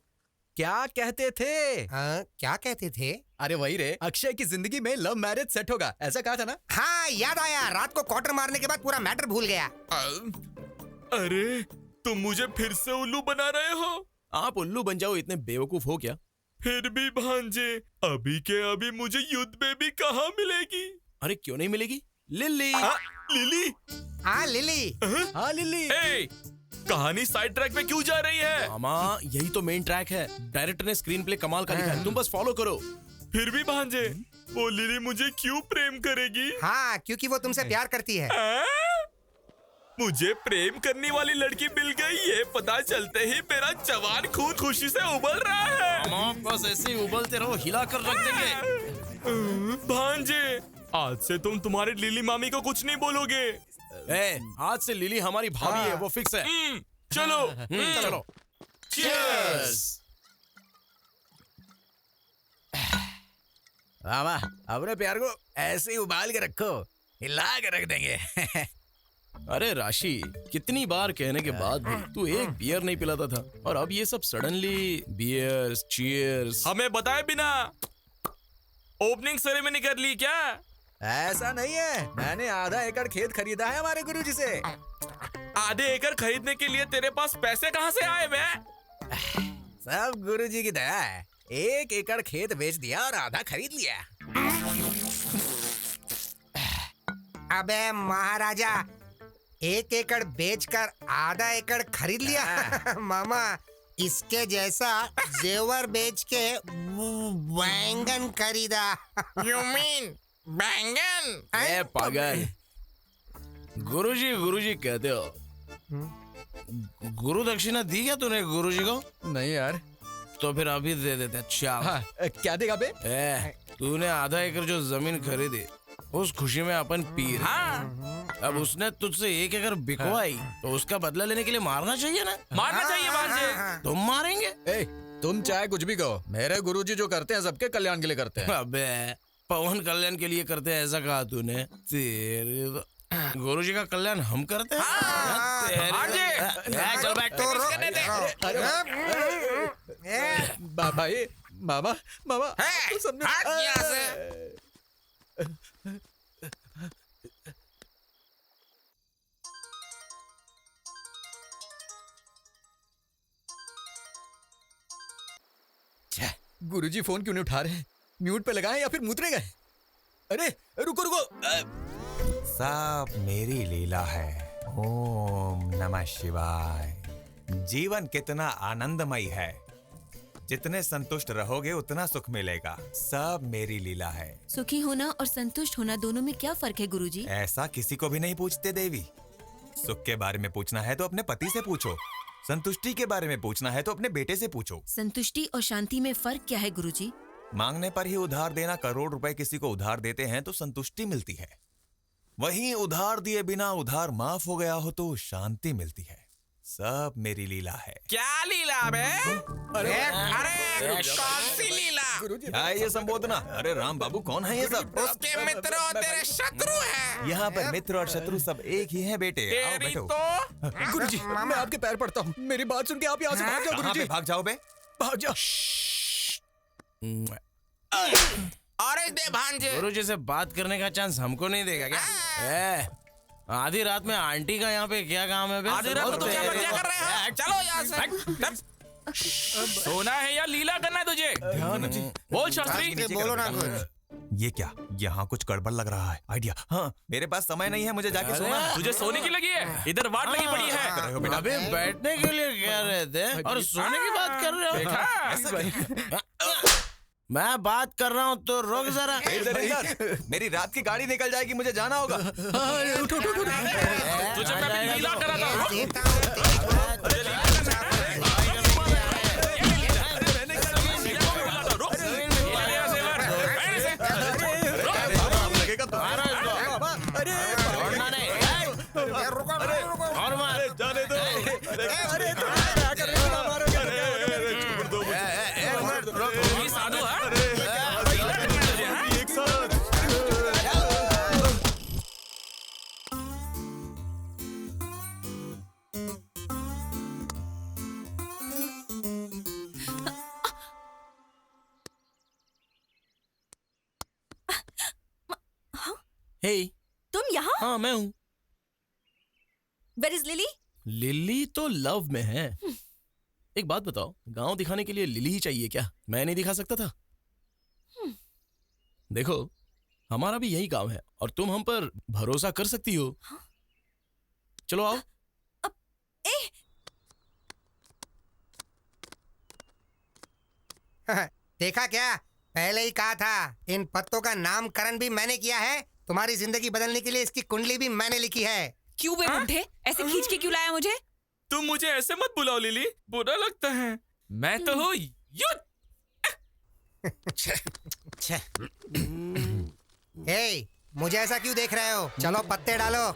क्या कहते थे? क्या कहते थे? अरे वही रे, अक्षय की जिंदगी में लव मैरिज सेट होगा, ऐसा कहा था ना? हाँ, याद आया। रात को क्वार्टर मारने के बाद पूरा मैटर भूल गया। अरे, तुम मुझे फिर से उल्लू बना रहे हो? आप उल्लू बन जाओ, इतने बेवकूफ हो क्या? फिर भी भांजे, अभी के अभी मुझे युद्ध बेबी कहाँ मिलेगी? अरे क्यों नहीं मिलेगी? लिली। लिली? हाँ लिली। हाँ लिली। कहानी साइड ट्रैक पे क्यों जा रही है? मामा, यही तो मेन ट्रैक है। डायरेक्टर ने स्क्रीन प्ले कमाल का लिखा है, तुम बस फॉलो करो। फिर भी भांजे, वो लिली मुझे क्यों प्रेम करेगी? हाँ, क्योंकि वो तुमसे प्यार करती है। मुझे प्रेम करने वाली लड़की मिल गई, ये पता चलते ही मेरा जवान खून खुशी से उबल रहा है। मामा, बस ऐसे ही उबलते रहो, हिला कर रख देंगे। भांजे, आज से तुम तुम्हारी लिली मामी को कुछ नहीं बोलोगे। आज से लिली हमारी भाभी है, वो फिक्स है। चलो। चलो। चीयर्स। मामा, अपने प्यार को ऐसे ही उबाल के रखो, हिला के रख देंगे। अरे राशि, कितनी बार कहने के बाद भी तू एक बियर नहीं पिलाता था और अब ये सब सडनली बियर्स, चीयर्स। हमें बताए बिना ओपनिंग सेरेमनी कर ली क्या? ऐसा नहीं है, मैंने आधा एकड़ खेत खरीदा है हमारे गुरुजी से। आधे एकड़ खरीदने के लिए तेरे पास पैसे कहाँ से आए बे? सब गुरुजी की दया है। 1 एकड़ खेत बेच दिया और आधा खरीद लिया। अबे महाराजा, 1 एकड़ बेचकर आधा एकड़ खरीद लिया। मामा, इसके जैसा जेवर बेच के बैंगन खरीदा। You mean बैंगन? ए पागल, गुरुजी कहते हो। गुरु दक्षिणा दी क्या तूने गुरुजी को? नहीं यार। तो फिर अभी दे देते। अच्छा। हाँ, क्या देगा बे? तूने आधा एकड़ जो जमीन खरीदी, उस खुशी में अपन पी रहे। हाँ। अब उसने तुझसे 1 एकड़ बिकवाई, तो उसका बदला लेने के लिए मारना चाहिए ना? मारना चाहिए भांजे। तुम मारेंगे? तुम चाहे कुछ भी कहो, मेरे गुरुजी जो करते हैं सबके कल्याण के लिए करते हैं। अबे, पवन कल्याण के लिए करते हैं ऐसा कहा तूने? तेरे गुरुजी का कल्याण हम करते हैं? चल बैठ। भाई, मामा, छे, गुरुजी फोन क्यों नहीं उठा रहे? म्यूट पे लगाए या फिर मुतरे गए? अरे रुको रुको। सब मेरी लीला है। ओम नमः शिवाय। जीवन कितना आनंदमय है, जितने संतुष्ट रहोगे उतना सुख मिलेगा। सब मेरी लीला है। सुखी होना और संतुष्ट होना दोनों में क्या फर्क है गुरुजी? ऐसा किसी को भी नहीं पूछते देवी। सुख के बारे में पूछना है तो अपने पति से पूछो, संतुष्टि के बारे में पूछना है तो अपने बेटे से पूछो। संतुष्टि और शांति में फर्क क्या है गुरुजी? मांगने पर ही उधार देना, करोड़ रुपए किसी को उधार देते हैं तो संतुष्टि मिलती है, वहीं उधार दिए बिना उधार माफ हो गया हो तो शांति मिलती है। सब मेरी लीला है। क्या लीला बे? अरे कौन सी लीला? क्या है ये संबोधना? अरे राम बाबू कौन है ये सब? उसके मित्र और तेरे शत्रु हैं। यहाँ पर मित्र और शत्रु सब एक ही हैं बेटे। आओ तेरी बैठो। तो गुरुजी मैं आपके पैर पड़ता हूँ, मेरी बात सुन के आप यहाँ से भाग जाओ कहाँ गुरुजी। पे भाग जाओ बे? भाग जाओ। और दे भांजे। गुरुजी से बात करने का चांस हमको नहीं देगा क्या? आधी रात में आंटी का यहाँ पे क्या काम है बे? आधी रात में तो क्या बच्चा कर रहे हैं? चलो यहाँ से। सोना है या लीला करना है तुझे? बोल शास्त्री। बोलो ना कुछ। ये क्या, यहाँ कुछ गड़बड़ लग रहा है। आइडिया। हाँ, मेरे पास समय नहीं है, मुझे जाके सोना है। तुझे सोने की लगी है? इधर वाट लगी पड़ी है। अबे बैठने के लिए कह रहे थे और सोने की बात कर रहे हो। मैं बात कर रहा हूँ तो रोक जरा। इधर मेरी रात की गाड़ी निकल जाएगी, मुझे जाना होगा। तुझे मैं भी लीला करा था। जाने दो। साधु एक साथ। हे, तुम यहाँ? हाँ मैं हूँ। Where is Lily? लिली तो लव में है। एक बात बताओ, गांव दिखाने के लिए लिली ही चाहिए क्या? मैं नहीं दिखा सकता था? देखो, हमारा भी यही गांव है और तुम हम पर भरोसा कर सकती हो। चलो आओ। देखा क्या? पहले ही कहा था, इन पत्तों का नामकरण भी मैंने किया है। तुम्हारी जिंदगी बदलने के लिए इसकी कुंडली भी मैंने लिखी है। क्यों बे बुड्ढे, ऐसे खींच के क्यों लाया मुझे? तुम मुझे ऐसे मत बुलाओ लिली, बुरा लगता है। मैं तो हूँ युद्ध। हे, मुझे ऐसा क्यों देख रहे हो? चलो पत्ते डालो।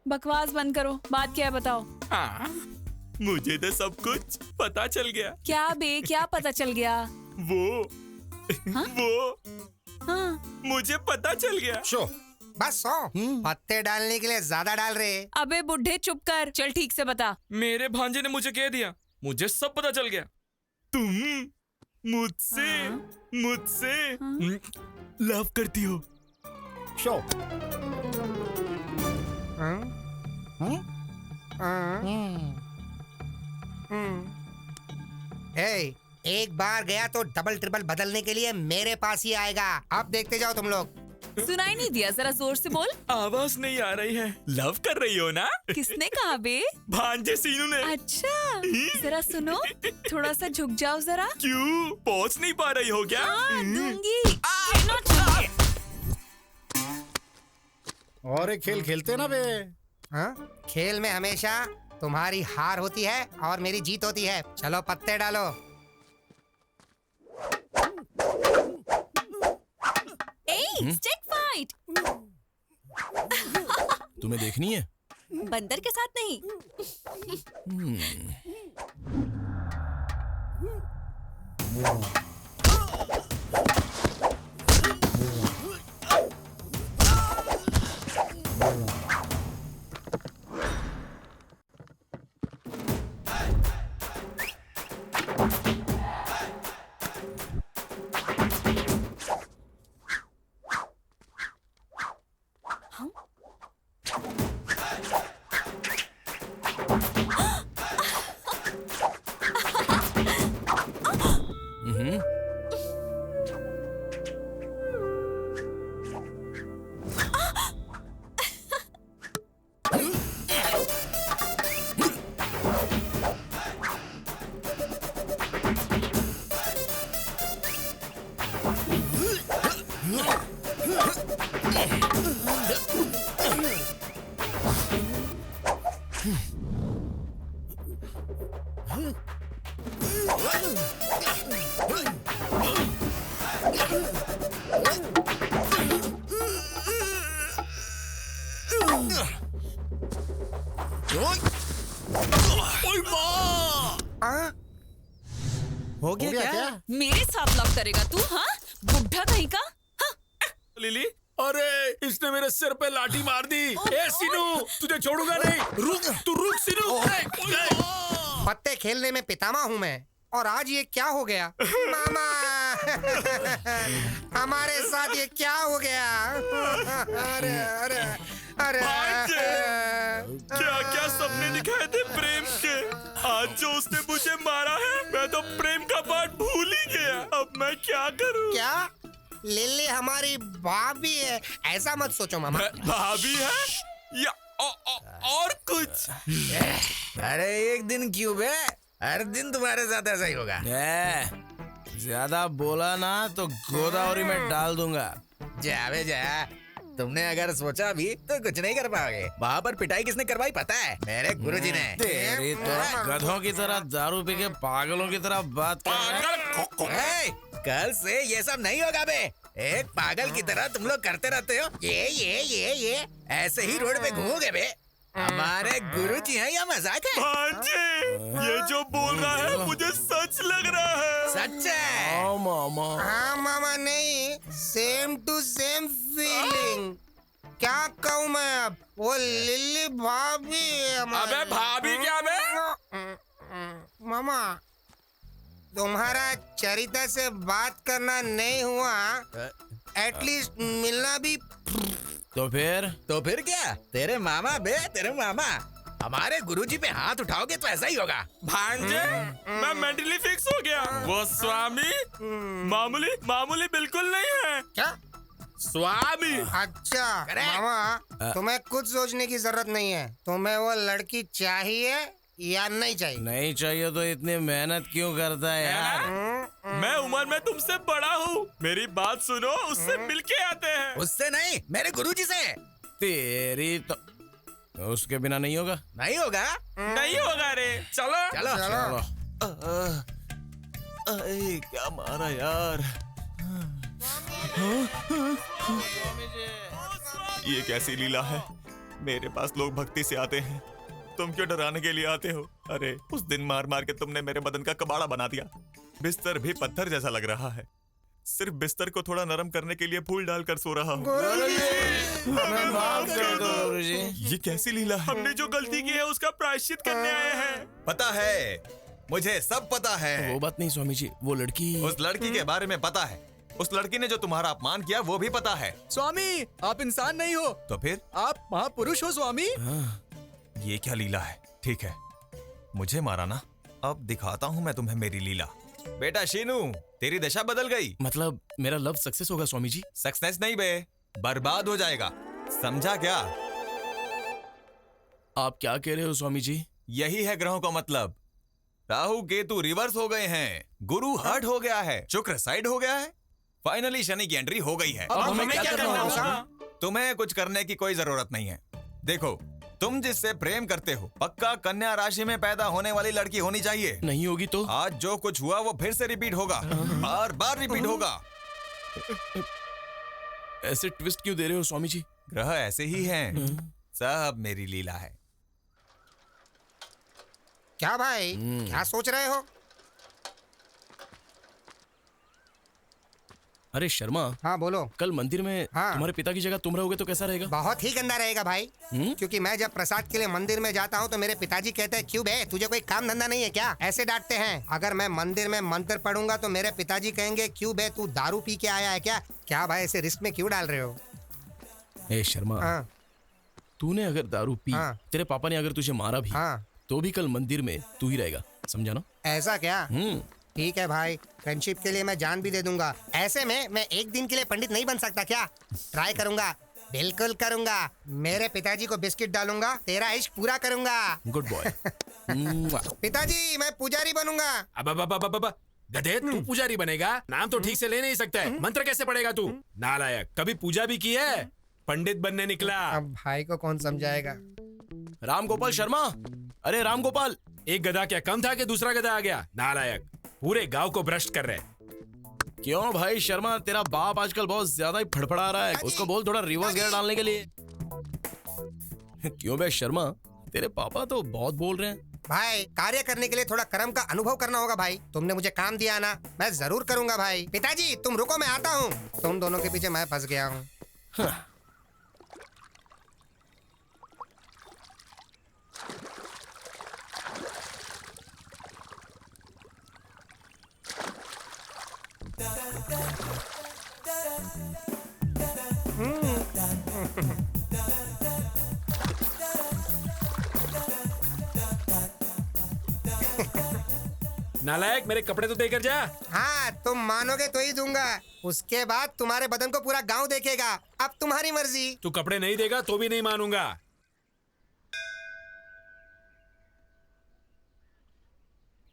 बकवास बंद करो, बात क्या है बताओ। मुझे तो सब कुछ पता चल गया। क्या बे, क्या पता चल गया? वो हाँ? मुझे पता चल गया। शो बस पत्ते डालने के लिए ज्यादा डाल रहे। अबे बुड्ढे चुप कर, चल ठीक से बता। मेरे भांजे ने मुझे कह दिया, मुझे सब पता चल गया। तुम मुझसे लव करती हो। शो एक बार गया तो डबल ट्रिपल बदलने के लिए मेरे पास ही आएगा। अब देखते जाओ तुम लोग। सुनाई नहीं दिया, जरा जोर से बोल। आवाज नहीं आ रही है। लव कर रही हो ना? किसने कहा बे? भांजे सीनू ने। अच्छा, जरा सुनो, थोड़ा सा झुक जाओ जरा। क्यों, पहुंच नहीं पा रही हो क्या? हाँ, दूंगी। और एक खेल खेलते ना बे। हाँ? खेल में हमेशा तुम्हारी हार होती है और मेरी जीत होती है। चलो पत्ते डालो। Stick fight. तुम्हें देखनी है? बंदर के साथ नहीं। हो गया क्या? मेरे साथ लव करेगा तू? हाँ, बुढ़ा कहीं का। हाँ? लिली, अरे इसने मेरे सिर पे लाठी मार दी। ए सीनू, तुझे छोड़ूंगा नहीं। रुक, तू रुक सीनू। पत्ते खेलने में पितामह हूँ मैं, और आज ये क्या हो गया? मामा हमारे साथ ये क्या हो गया? अरे अरे अरे क्या क्या सपने दिखाए थे प्रेम के। आज जो उसने मुझे मारा है, मैं तो प्रेम का पाठ भूल ही गया। अब मैं क्या करूं? क्या लिली हमारी भाभी है? ऐसा मत सोचो मामा। भाभी है या और कुछ? अरे एक दिन क्यों बे, हर दिन तुम्हारे साथ ऐसा ही होगा। ज्यादा बोला ना तो गोदावरी में डाल दूंगा। जा बे जा, तुमने अगर सोचा भी तो कुछ नहीं कर पाओगे। वहाँ पर पिटाई किसने करवाई पता है? मेरे गुरुजी ने। तेरी तो गधों की तरह दारू पी के पागलों की तरह बात कर रहे। कल से ये सब नहीं होगा बे। एक पागल की तरह तुम लोग करते रहते हो ये ऐसे ही रोड पे घूमोगे बे। हमारे गुरुजी हैं या मजाक है? ये जो बोल रहा है मुझे सच लग रहा है। सच है? हाँ मामा। हाँ मामा, नहीं, सेम टू सेम फीलिंग। क्या कहूँ मैं अब? वो लिली भाभी है हमारी। अबे भाभी क्या बे? मामा, तुम्हारा चरिता से बात करना नहीं हुआ, एटलीस्ट मिलना भी। तो फिर क्या? तेरे मामा बे, तेरे मामा। हमारे गुरुजी पे हाथ उठाओगे तो ऐसा ही होगा। भांजे, मैं मेंटली फिक्स हो गया। वो स्वामी मामूली बिल्कुल नहीं है। क्या स्वामी? अच्छा मामा, तुम्हें कुछ सोचने की जरूरत नहीं है। तुम्हें वो लड़की चाहिए या नहीं चाहिए? नहीं चाहिए तो इतनी मेहनत क्यों करता है यार? मैं उम्र में तुमसे बड़ा हूँ, मेरी बात सुनो। उससे मिलके आते हैं। उससे नहीं, मेरे गुरुजी से। तेरी तो उसके बिना नहीं होगा। नहीं होगा? नहीं होगा रे। चलो चलो चलो। क्या मारा यार। ये कैसी लीला है? मेरे पास लोग भक्ति से आते हैं, तुम क्यों डराने के लिए आते हो? अरे उस दिन मार मार के तुमने मेरे बदन का कबाड़ा बना दिया। बिस्तर भी पत्थर जैसा लग रहा है। सिर्फ बिस्तर को थोड़ा नरम करने के लिए फूल डालकर सो रहा हूँ। ये कैसी लीला है? हमने जो गलती की है उसका प्रायश्चित करने आए हैं। पता है, मुझे सब पता है। वो बात नहीं स्वामी जी, वो लड़की। उस लड़की के बारे में पता है। उस लड़की ने जो तुम्हारा अपमान किया वो भी पता है। स्वामी, आप इंसान नहीं हो तो फिर? आप महापुरुष हो स्वामी। ये क्या लीला है? ठीक है, मुझे मारा ना, अब दिखाता हूँ मैं तुम्हें मेरी लीला। बेटा शीनू, तेरी दशा बदल गई। मतलब मेरा लव सक्सेस होगा स्वामी जी? सक्सेस नहीं बे, बर्बाद हो जाएगा। समझा क्या? आप क्या कह रहे हो स्वामी जी? यही है ग्रहों का मतलब। राहु केतु रिवर्स हो गए हैं, गुरु हर्ट हो गया है, शुक्र साइड हो गया है, फाइनली शनि की एंट्री हो गई है। अब हमें क्या करना होगा? तुम्हें कुछ करने की कोई जरूरत नहीं है। देखो, तुम जिससे प्रेम करते हो पक्का कन्या राशि में पैदा होने वाली लड़की होनी चाहिए। नहीं होगी तो? आज जो कुछ हुआ वो फिर से रिपीट होगा, बार बार रिपीट होगा। ऐसे ट्विस्ट क्यों दे रहे हो स्वामी जी? ग्रह ऐसे ही हैं, सब मेरी लीला है। क्या भाई, क्या सोच रहे हो? अरे शर्मा। हाँ बोलो। कल मंदिर में तुम्हारे पिता की जगह तुम रहोगे तो कैसा रहेगा? बहुत ही गंदा रहेगा भाई। क्योंकि मैं जब प्रसाद के लिए मंदिर में जाता हूँ तो मेरे पिताजी कहते हैं, क्यों बे, तुझे कोई काम धंधा नहीं है क्या? ऐसे डांटते हैं। अगर मैं मंदिर में मंत्र पढ़ूंगा तो मेरे पिताजी कहेंगे, क्यों बे, तू दारू पी के आया है क्या? क्या भाई, ऐसे रिस्क में क्यों डाल रहे हो? ए शर्मा, तूने अगर दारू पी, तेरे पापा ने अगर तुझे मारा भी, तो भी कल मंदिर में तू ही रहेगा, समझा ना? ऐसा क्या? ठीक है भाई, फ्रेंडशिप के लिए मैं जान भी दे दूंगा। ऐसे में मैं एक दिन के लिए पंडित नहीं बन सकता क्या? ट्राई करूंगा, बिल्कुल करूंगा। मेरे पिताजी को बिस्किट डालूंगा, तेरा इश्क पूरा करूंगा। Good boy. पिताजी, मैं पुजारी बनूंगा। अब गधे, तू पुजारी बनेगा? नाम तो ठीक से ले नहीं सकता है, मंत्र कैसे पढ़ेगा तू? नालायक, कभी पूजा भी की है? पंडित बनने निकला। अब भाई को कौन समझाएगा? राम गोपाल शर्मा, अरे राम गोपाल। एक गधा क्या कम था कि दूसरा गधा आ गया? नालायक, पूरे गांव को भ्रष्ट कर रहे। क्यों भाई शर्मा, तेरा बाप आजकल बहुत ज्यादा ही फड़फड़ा रहा है, उसको बोल थोड़ा रिवर्स गियर डालने के लिए। क्यों बे शर्मा, तेरे पापा तो बहुत बोल रहे हैं। भाई कार्य करने के लिए थोड़ा कर्म का अनुभव करना होगा भाई। तुमने मुझे काम दिया ना, मैं जरूर करूंगा भाई। पिताजी तुम रुको, मैं आता हूँ। तुम दोनों के पीछे मैं फंस गया हूँ। नालायक, मेरे कपड़े तो देकर जा। हाँ तुम मानोगे तो ही दूंगा, उसके बाद तुम्हारे बदन को पूरा गांव देखेगा। अब तुम्हारी मर्जी। तू कपड़े नहीं देगा तो भी नहीं मानूंगा।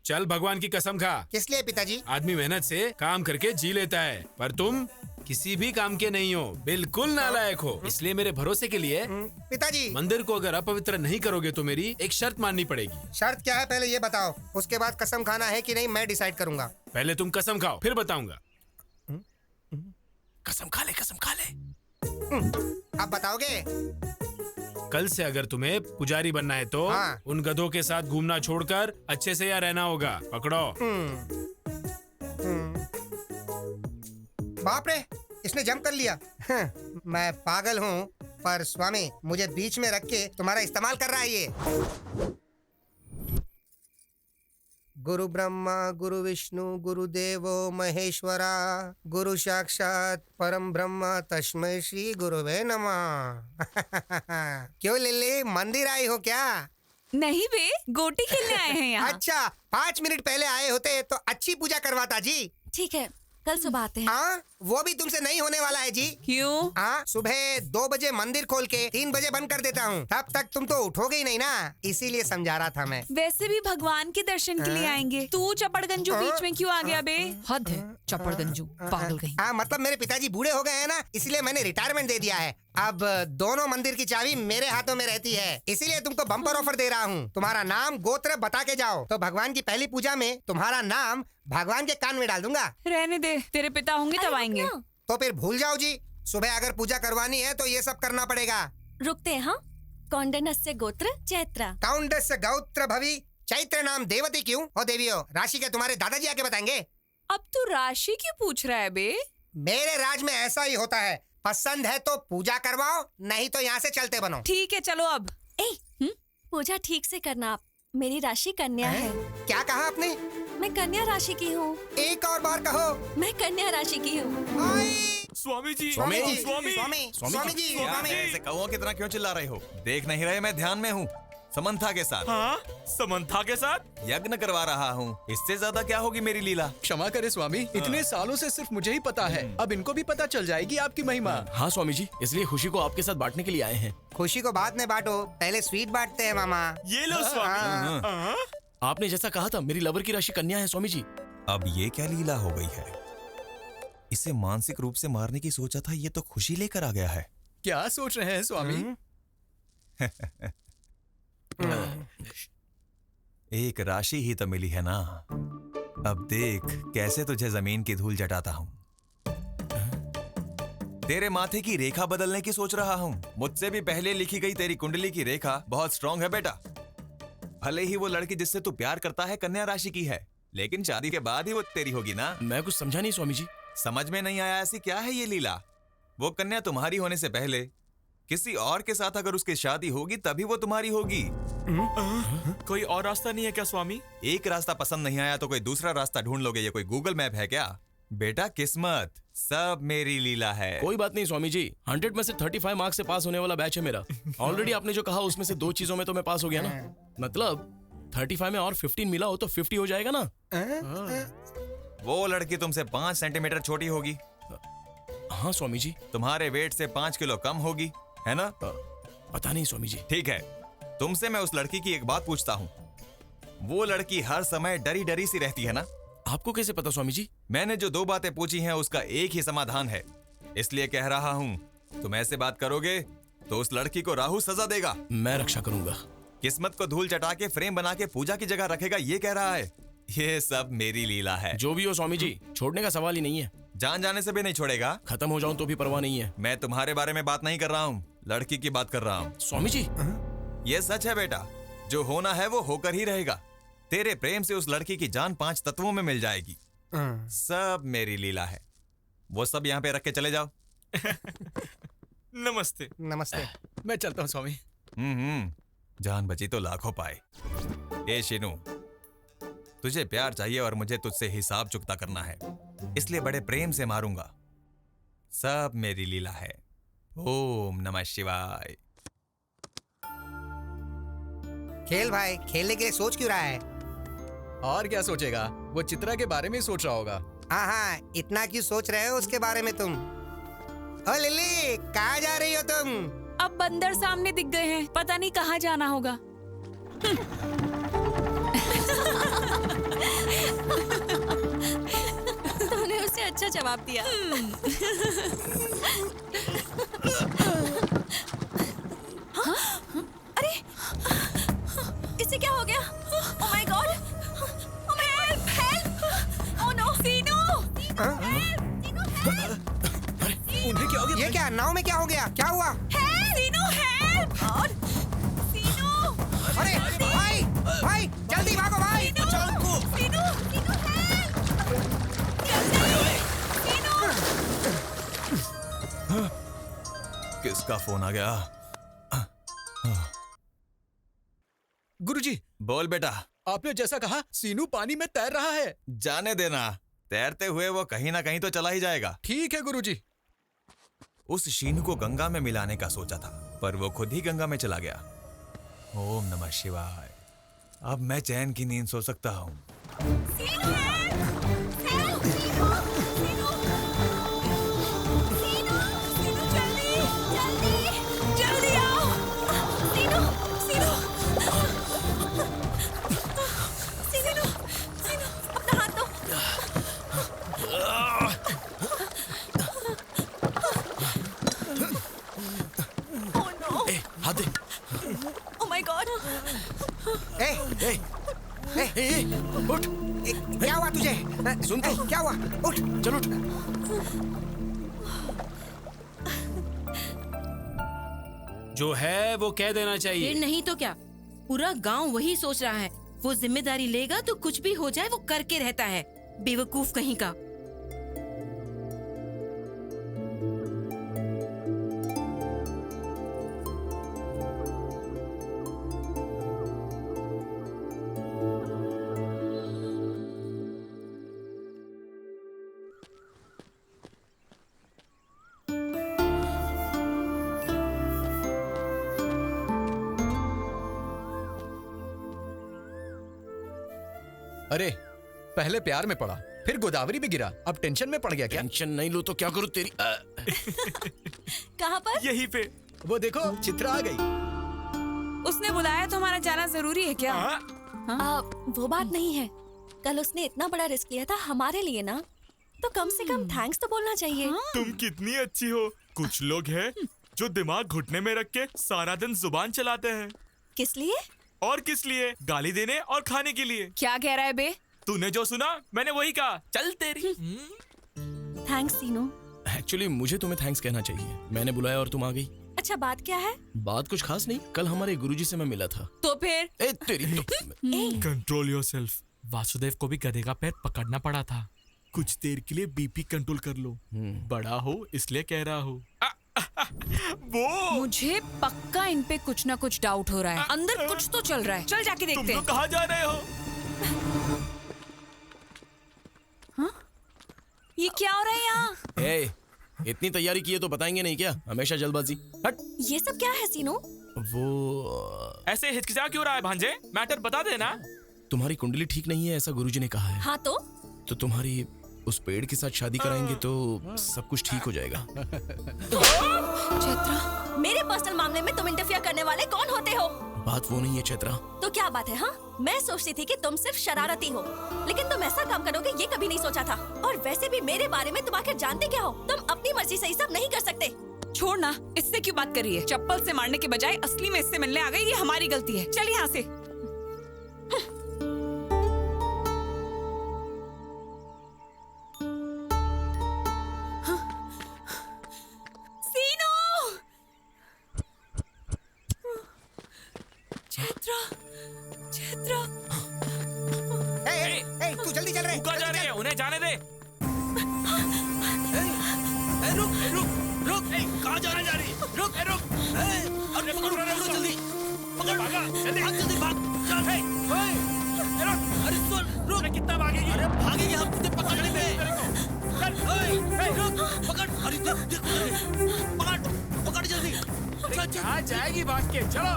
चल भगवान की कसम खा। किस लिए पिताजी? आदमी मेहनत से काम करके जी लेता है, पर तुम किसी भी काम के नहीं हो, बिल्कुल नालायक हो। इसलिए मेरे भरोसे के लिए पिताजी, मंदिर को अगर अपवित्र नहीं करोगे तो मेरी एक शर्त माननी पड़ेगी। शर्त क्या है पहले ये बताओ, उसके बाद कसम खाना है कि नहीं मैं डिसाइड करूंगा। पहले तुम कसम खाओ, फिर बताऊंगा। कसम खा ले, कसम खा ले। अब बताओगे? कल से अगर तुम्हें पुजारी बनना है तो उन गधों के साथ घूमना छोड़कर अच्छे से यहाँ रहना होगा। पकड़ो। बाप रे, इसने जंप कर लिया। मैं पागल हूँ, पर स्वामी मुझे बीच में रख के तुम्हारा इस्तेमाल कर रहा है ये। गुरु ब्रह्मा गुरु विष्णु गुरु देवो महेश्वरा, गुरु साक्षात परम ब्रह्म तस्मै श्री गुरुवे नमः। क्यों लिल्ली, मंदिर आई हो क्या? नहीं बे, गोटी खेलने आए हैं यहाँ। अच्छा, 5 मिनट पहले आए होते तो अच्छी पूजा करवाता जी। ठीक है, कल सुबह आते हैं। हाँ, वो भी तुमसे नहीं होने वाला है जी। क्यों? हाँ, सुबह 2 बजे मंदिर खोल के 3 बजे बंद कर देता हूँ, तब तक तुम तो उठोगे ही नहीं ना, इसीलिए समझा रहा था मैं। वैसे भी भगवान के दर्शन के लिए आएंगे, तू चपड़गंजू बीच में क्यों आ गया बे? हद है, चपड़गंजू पागल कहीं। हाँ, मतलब मेरे पिताजी बूढ़े हो गए हैं ना, इसलिए मैंने रिटायरमेंट दे दिया है। अब दोनों मंदिर की चाबी मेरे हाथों में रहती है, इसीलिए तुमको बम्पर ऑफर दे रहा हूँ। तुम्हारा नाम गोत्र बता के जाओ तो भगवान की पहली पूजा में तुम्हारा नाम भगवान के कान में डाल दूंगा। रहने दे, तेरे पिता होंगे तब आएंगे। तो फिर भूल जाओ जी, सुबह अगर पूजा करवानी है तो ये सब करना पड़ेगा। रुकते हैं। हाँ, कौंडन्यस्य गोत्र चैत्र। कौंडन्यस्य गोत्र भवि चैत्र नाम देवती क्यों? ओ देवियों, राशि के तुम्हारे दादाजी आके बताएंगे। अब तू राशि क्यों पूछ रहा है बे? मेरे राज में ऐसा ही होता है, पसंद है तो पूजा करवाओ, नहीं तो यहाँ से चलते बनो। ठीक है चलो अब। पूजा ठीक से करना आप। मेरी राशि कन्या है। क्या कहा आपने? मैं कन्या राशि की हूँ। एक और बार कहो। मैं कन्या राशि की हूँ। स्वामी जी, स्वामी जी, स्वामी, स्वामी जी, स्वामी। ऐसे कौओं की तरह क्यों चिल्ला रहे हो? देख नहीं रहे मैं ध्यान में हूँ, समंथा के साथ। हाँ, समंथा के साथ यज्ञ करवा रहा हूँ, इससे ज्यादा क्या होगी मेरी लीला? क्षमा करे स्वामी, इतने सालों से सिर्फ मुझे ही पता है, अब इनको भी पता चल जाएगी आपकी महिमा। हाँ स्वामी जी, इसलिए खुशी को आपके साथ बांटने के लिए आए हैं। खुशी को बाद में बांटो, पहले स्वीट बांटते हैं मामा। ये लो स्वामी। आपने जैसा कहा था, मेरी लवर की राशि कन्या है स्वामी जी। अब ये क्या लीला हो गई है? इसे मानसिक रूप से मारने की सोचा था, ये तो खुशी लेकर आ गया है। क्या सोच रहे हैं स्वामी? एक राशि ही तो मिली है ना, अब देख कैसे तुझे जमीन की धूल जटाता हूँ। तेरे माथे की रेखा बदलने की सोच रहा हूँ। मुझसे भी पहले लिखी गई तेरी कुंडली की रेखा बहुत स्ट्रांग है बेटा। भले ही वो लड़की जिससे तू प्यार करता है कन्या राशि की है, लेकिन शादी के बाद ही वो तेरी होगी ना। मैं कुछ समझा नहीं स्वामी जी। समझ में नहीं आया? ऐसी क्या है ये लीला? वो कन्या तुम्हारी होने से पहले किसी और के साथ अगर उसकी शादी होगी तभी वो तुम्हारी होगी। कोई और रास्ता नहीं है क्या स्वामी? एक रास्ता पसंद नहीं आया तो कोई दूसरा रास्ता ढूंढ लोगे, ये कोई गूगल मैप है क्या? बेटा किस्मत, सब मेरी लीला है। कोई बात नहीं स्वामी जी, 100 में से 35 मार्क्स से पास होने वाला बैच है मेरा। ऑलरेडी आपने जो कहा उसमें से 2 चीजों में तो मैं पास हो गया ना। मतलब 35 में और 15 मिला हो तो 50 हो जाएगा ना। वो लड़की तुमसे 5 सेंटीमीटर छोटी होगी। हाँ स्वामी जी। तुम्हारे वेट से 5 किलो कम होगी, है ना? पता नहीं स्वामी जी। ठीक है, तुमसे मैं उस लड़की की एक बात पूछता हूँ। वो लड़की हर समय डरी डरी सी रहती है ना? आपको कैसे पता स्वामी जी? मैंने जो 2 बातें पूछी हैं उसका एक ही समाधान है, इसलिए कह रहा हूँ तुम ऐसे बात करोगे तो उस लड़की को राहु सजा देगा। मैं रक्षा करूंगा। किस्मत को धूल चटा के फ्रेम बना के पूजा की जगह रखेगा, ये कह रहा है। ये सब मेरी लीला है। जो भी हो स्वामी जी, छोड़ने का सवाल ही नहीं है। जान जाने से भी नहीं छोड़ेगा। खत्म हो जाऊं तो भी परवाह नहीं है। मैं तुम्हारे बारे में बात नहीं कर रहा हूँ, लड़की की बात कर रहा हूँ। स्वामी जी, ये सच है बेटा, जो होना है वो होकर ही रहेगा। तेरे प्रेम से उस लड़की की जान 5 तत्वों में मिल जाएगी। सब मेरी लीला है। वो सब यहाँ पे रख के चले जाओ। नमस्ते। नमस्ते। मैं चलता हूँ स्वामी। जान बची तो लाखों पाए। ए शीनू, तुझे प्यार चाहिए और मुझे तुझसे हिसाब चुकता करना है, इसलिए बड़े प्रेम से मारूंगा। सब मेरी लीला है। ओम नमः शिवाय। खेल भाई, खेलने के लिए सोच क्यों रहा है? और क्या सोचेगा, वो चित्रा के बारे में ही सोच रहा होगा। हाँ, इतना क्यों सोच रहे हो उसके बारे में तुम? ओ लिली, कहाँ जा रही हो तुम? अब बंदर सामने दिख गए हैं, पता नहीं कहाँ जाना होगा। तुमने उसे अच्छा जवाब दिया। हाँ? अरे, इसे क्या हो गया? Oh my God! Help! Help! Oh no! सीनू! उन्हें क्या हो गया? ये क्या, नाव में क्या हो गया? क्या हुआ? सीनू, help! सीनू! अरे भाई, भाई जल्दी भागो भाई! बचाओ उनको! सीनू! सीनू, help! किसका फोन आ गया? गुरुजी। बोल बेटा। आपने जैसा कहा, सीनू पानी में तैर रहा है। जाने देना, तैरते हुए वो कहीं ना कहीं तो चला ही जाएगा। ठीक है गुरुजी। उस शीनू को गंगा में मिलाने का सोचा था, पर वो खुद ही गंगा में चला गया। ओम नमः शिवाय। अब मैं चैन की नींद सो सकता हूँ। जल्दी आओ! सीनू! सीनू! सीनू! सीनू! अपना हाथ दो। Oh no! हाथ दे। Oh my God! उठ! क्या हुआ तुझे? सुन तो। क्या हुआ? उठ! चल उठ। जो है वो कह देना चाहिए। फिर नहीं तो क्या, पूरा गांव वही सोच रहा है। वो जिम्मेदारी लेगा तो कुछ भी हो जाए वो करके रहता है, बेवकूफ कहीं का। अरे, पहले प्यार में पड़ा, फिर गोदावरी में गिरा, अब टेंशन में पड़ गया क्या? टेंशन नहीं लो तो क्या करूं तेरी? कहाँ पर? यहीं पे। वो देखो, चित्रा आ गई। उसने बुलाया तो हमारा जाना जरूरी है क्या? वो बात नहीं है। कल उसने इतना बड़ा रिस्क लिया था हमारे लिए ना, तो कम से कम थैंक्स तो बोलना चाहिए। तुम कितनी अच्छी हो। कुछ लोग हैं जो दिमाग घुटने में रख के सारा दिन जुबान चलाते हैं। किस लिए? और किस लिए? गाली देने और खाने के लिए। क्या कह रहा है बे? तूने जो सुना मैंने वही कहा। चल तेरी। थैंक्स सीनू। एक्चुअली मुझे तुम्हें थैंक्स कहना चाहिए। मैंने बुलाया और तुम आ गई। अच्छा, बात क्या है? बात कुछ खास नहीं, कल हमारे गुरुजी से मैं मिला था। तो फिर? ए तेरी तो। Control yourself. वासुदेव को भी गधे का पैर पकड़ना पड़ा था। कुछ देर के लिए बीपी कंट्रोल कर लो। बड़ा हो इसलिए कह रहा हो। वो मुझे पक्का इन पे कुछ ना कुछ डाउट हो रहा है। अंदर कुछ तो चल रहा है। चल जाके देखते हैं। तुम तो कहाँ जा रहे हो? हाँ? ये क्या हो रहा है यहाँ? ए, इतनी तैयारी की है तो बताएंगे नहीं क्या? हमेशा जल्दबाजी। हट। ये सब क्या है सीनू? वो ऐसे हिचकिचा क्यों रहा है भांजे? मैटर बता देना। तुम्हारी कुंडली ठीक नहीं है ऐसा गुरुजी ने कहा है। हाँ तो तुम्हारी उस पेड़ के साथ शादी कराएंगे तो सब कुछ ठीक हो जाएगा। चैत्रा, मेरे पर्सनल मामले में तुम इंटरफियर करने वाले कौन होते हो? बात वो नहीं है चैत्रा। तो क्या बात है? हाँ, मैं सोचती थी कि तुम सिर्फ शरारती हो, लेकिन तुम ऐसा काम करोगे ये कभी नहीं सोचा था। और वैसे भी मेरे बारे में तुम आखिर जानते क्या हो? तुम अपनी मर्जी से ही सब नहीं कर सकते। छोड़ ना, इससे क्यों बात कर रही है? चप्पल से मारने के बजाय असली में इससे मिलने आ गई, ये हमारी गलती है। चल यहाँ से। सीनू! चैत्रा, चैत्रा। तू जल्दी चल रहे। कहाँ जा रही है? उन्हें जाने दे। रुक रुक रुक, कहाँ जा रही? रुक रुक, अरे पकड़ो जल्दी, पकड़, जल्दी भाग, चल। रुक, अरे सुन, रुक, कितना भागेगी? अरे भागेगी, हम तुझे पकड़ लेंगे। चल, रुक, पकड़, अरे पकड़ जल्दी। कहाँ जाएगी भाग के? चलो,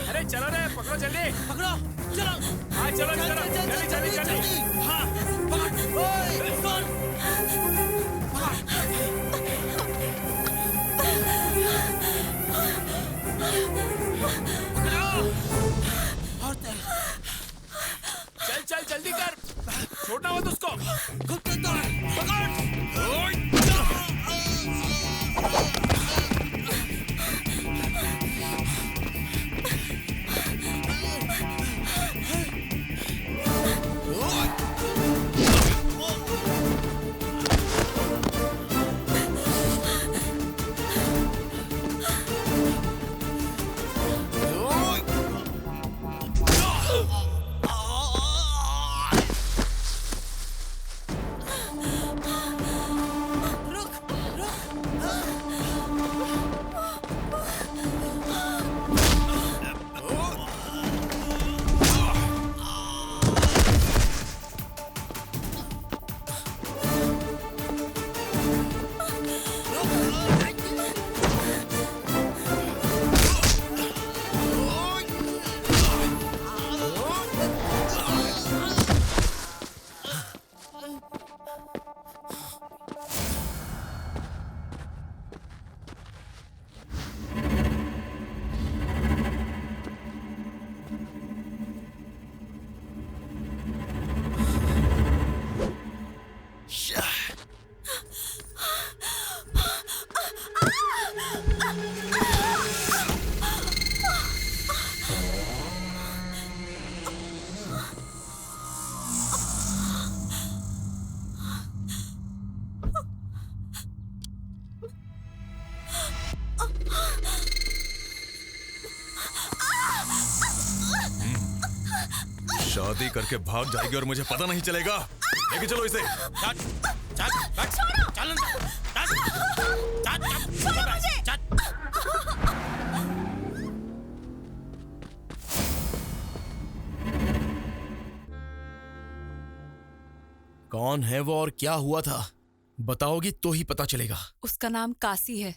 अरे चलो रे, पकड़ो जल्दी, पकड़ो, चलो, हाँ चलो जल्दी जल्दी, हाँ, पकड़, सुन। चल चल जल्दी कर, छोड़ना मत उसको। शादी करके भाग जाएगी और मुझे पता नहीं चलेगा। लेके चलो इसे। कौन है वो और क्या हुआ था? बताओगी तो ही पता चलेगा। उसका नाम काशी है।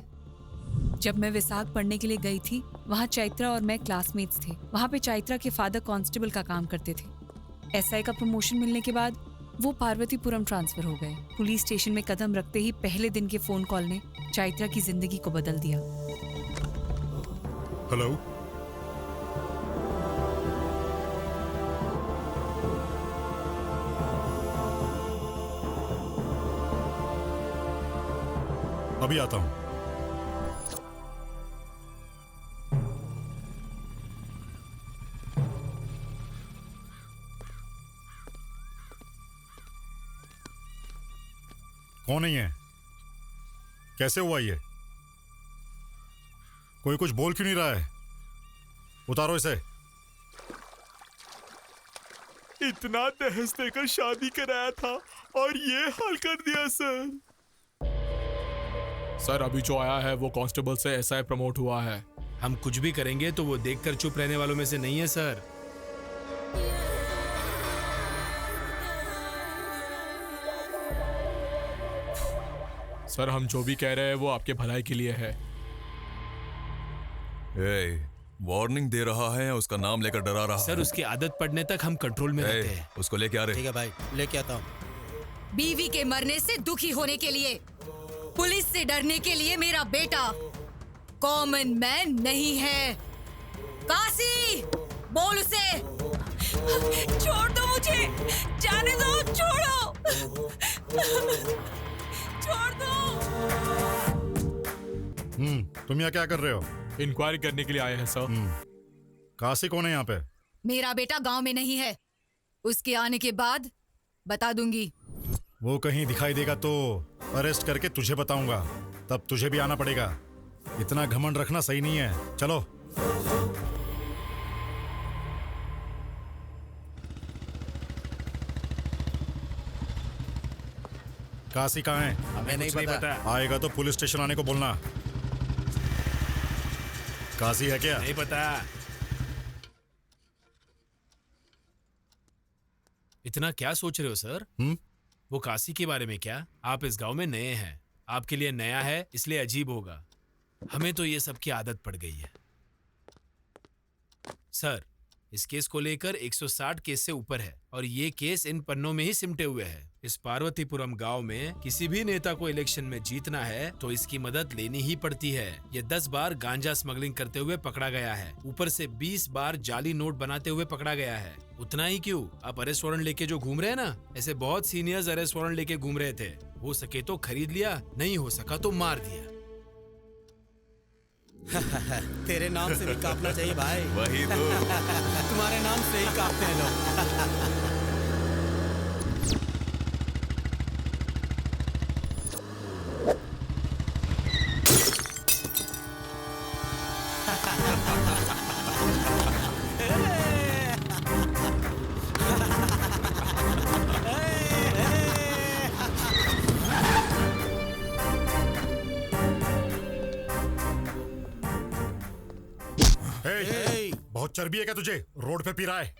जब मैं विसाख पढ़ने के लिए गई थी, वहाँ चैत्रा और मैं क्लासमेट्स थे। वहाँ पे चैत्रा के फादर कांस्टेबल का काम करते थे। एसआई का प्रमोशन मिलने के बाद वो पार्वतीपुरम ट्रांसफर हो गए। पुलिस स्टेशन में कदम रखते ही पहले दिन के फोन कॉल ने चैत्रा की जिंदगी को बदल दिया। हेलो, अभी आता हूं। कौन नहीं है? कैसे हुआ ये? कोई कुछ बोल क्यों नहीं रहा है? उतारो इसे। इतना दहेज देकर शादी कराया था और ये हाल कर दिया सर। सर अभी जो आया है वो कांस्टेबल से एसआई प्रमोट हुआ है। हम कुछ भी करेंगे तो वो देखकर चुप रहने वालों में से नहीं है सर। सर हम जो भी कह रहे हैं वो आपके भलाई के लिए है। वार्निंग दे रहा है, उसका नाम लेकर डरा रहा है। सर उसकी आदत पड़ने तक हम कंट्रोल में रहते हैं। उसको लेके आ रहे। ठीक है भाई, लेके आता हूँ। बीवी के मरने से दुखी होने के लिए, पुलिस से डरने के लिए मेरा बेटा कॉमन मैन नहीं है। काशी, बोल उसे। छोड़ दो मुझे, जाने दो, छोड़ो, छोड़ दो। तुम यहाँ क्या कर रहे हो? इंक्वायरी करने के लिए आए हैं सर। काशी कौन है यहाँ पे? मेरा बेटा गांव में नहीं है। उसके आने के बाद बता दूंगी। वो कहीं दिखाई देगा तो अरेस्ट करके तुझे बताऊंगा, तब तुझे भी आना पड़ेगा। इतना घमंड रखना सही नहीं है। चलो। काशी कहाँ है? हमें नहीं पता। आएगा तो पुलिस स्टेशन आने को बोलना। काशी है क्या? नहीं पता। इतना क्या सोच रहे हो सर? वो काशी के बारे में क्या? आप इस गांव में नए हैं, आपके लिए नया है इसलिए अजीब होगा। हमें तो ये सब की आदत पड़ गई है। सर, इस केस को लेकर 160 केस से ऊपर है और ये केस इन पन्नों में ही सिमटे हुए है। इस पार्वतीपुरम गांव में किसी भी नेता को इलेक्शन में जीतना है तो इसकी मदद लेनी ही पड़ती है। ये 10 बार गांजा स्मगलिंग करते हुए पकड़ा गया है, ऊपर से 20 बार जाली नोट बनाते हुए पकड़ा गया है। उतना ही क्यों, आप अरेस्ट वारंट लेके जो घूम रहे हैं ना, ऐसे बहुत सीनियर्स अरेस्ट वारंट लेके घूम रहे थे। हो सके तो खरीद लिया, नहीं हो सका तो मार दिया। तेरे नाम से भी कांपना चाहिए भाई। वही तो। तुम्हारे नाम से ही कांपते हैं लोग। बहुत चर्बी है क्या तुझे? रोड पे पी रहा है।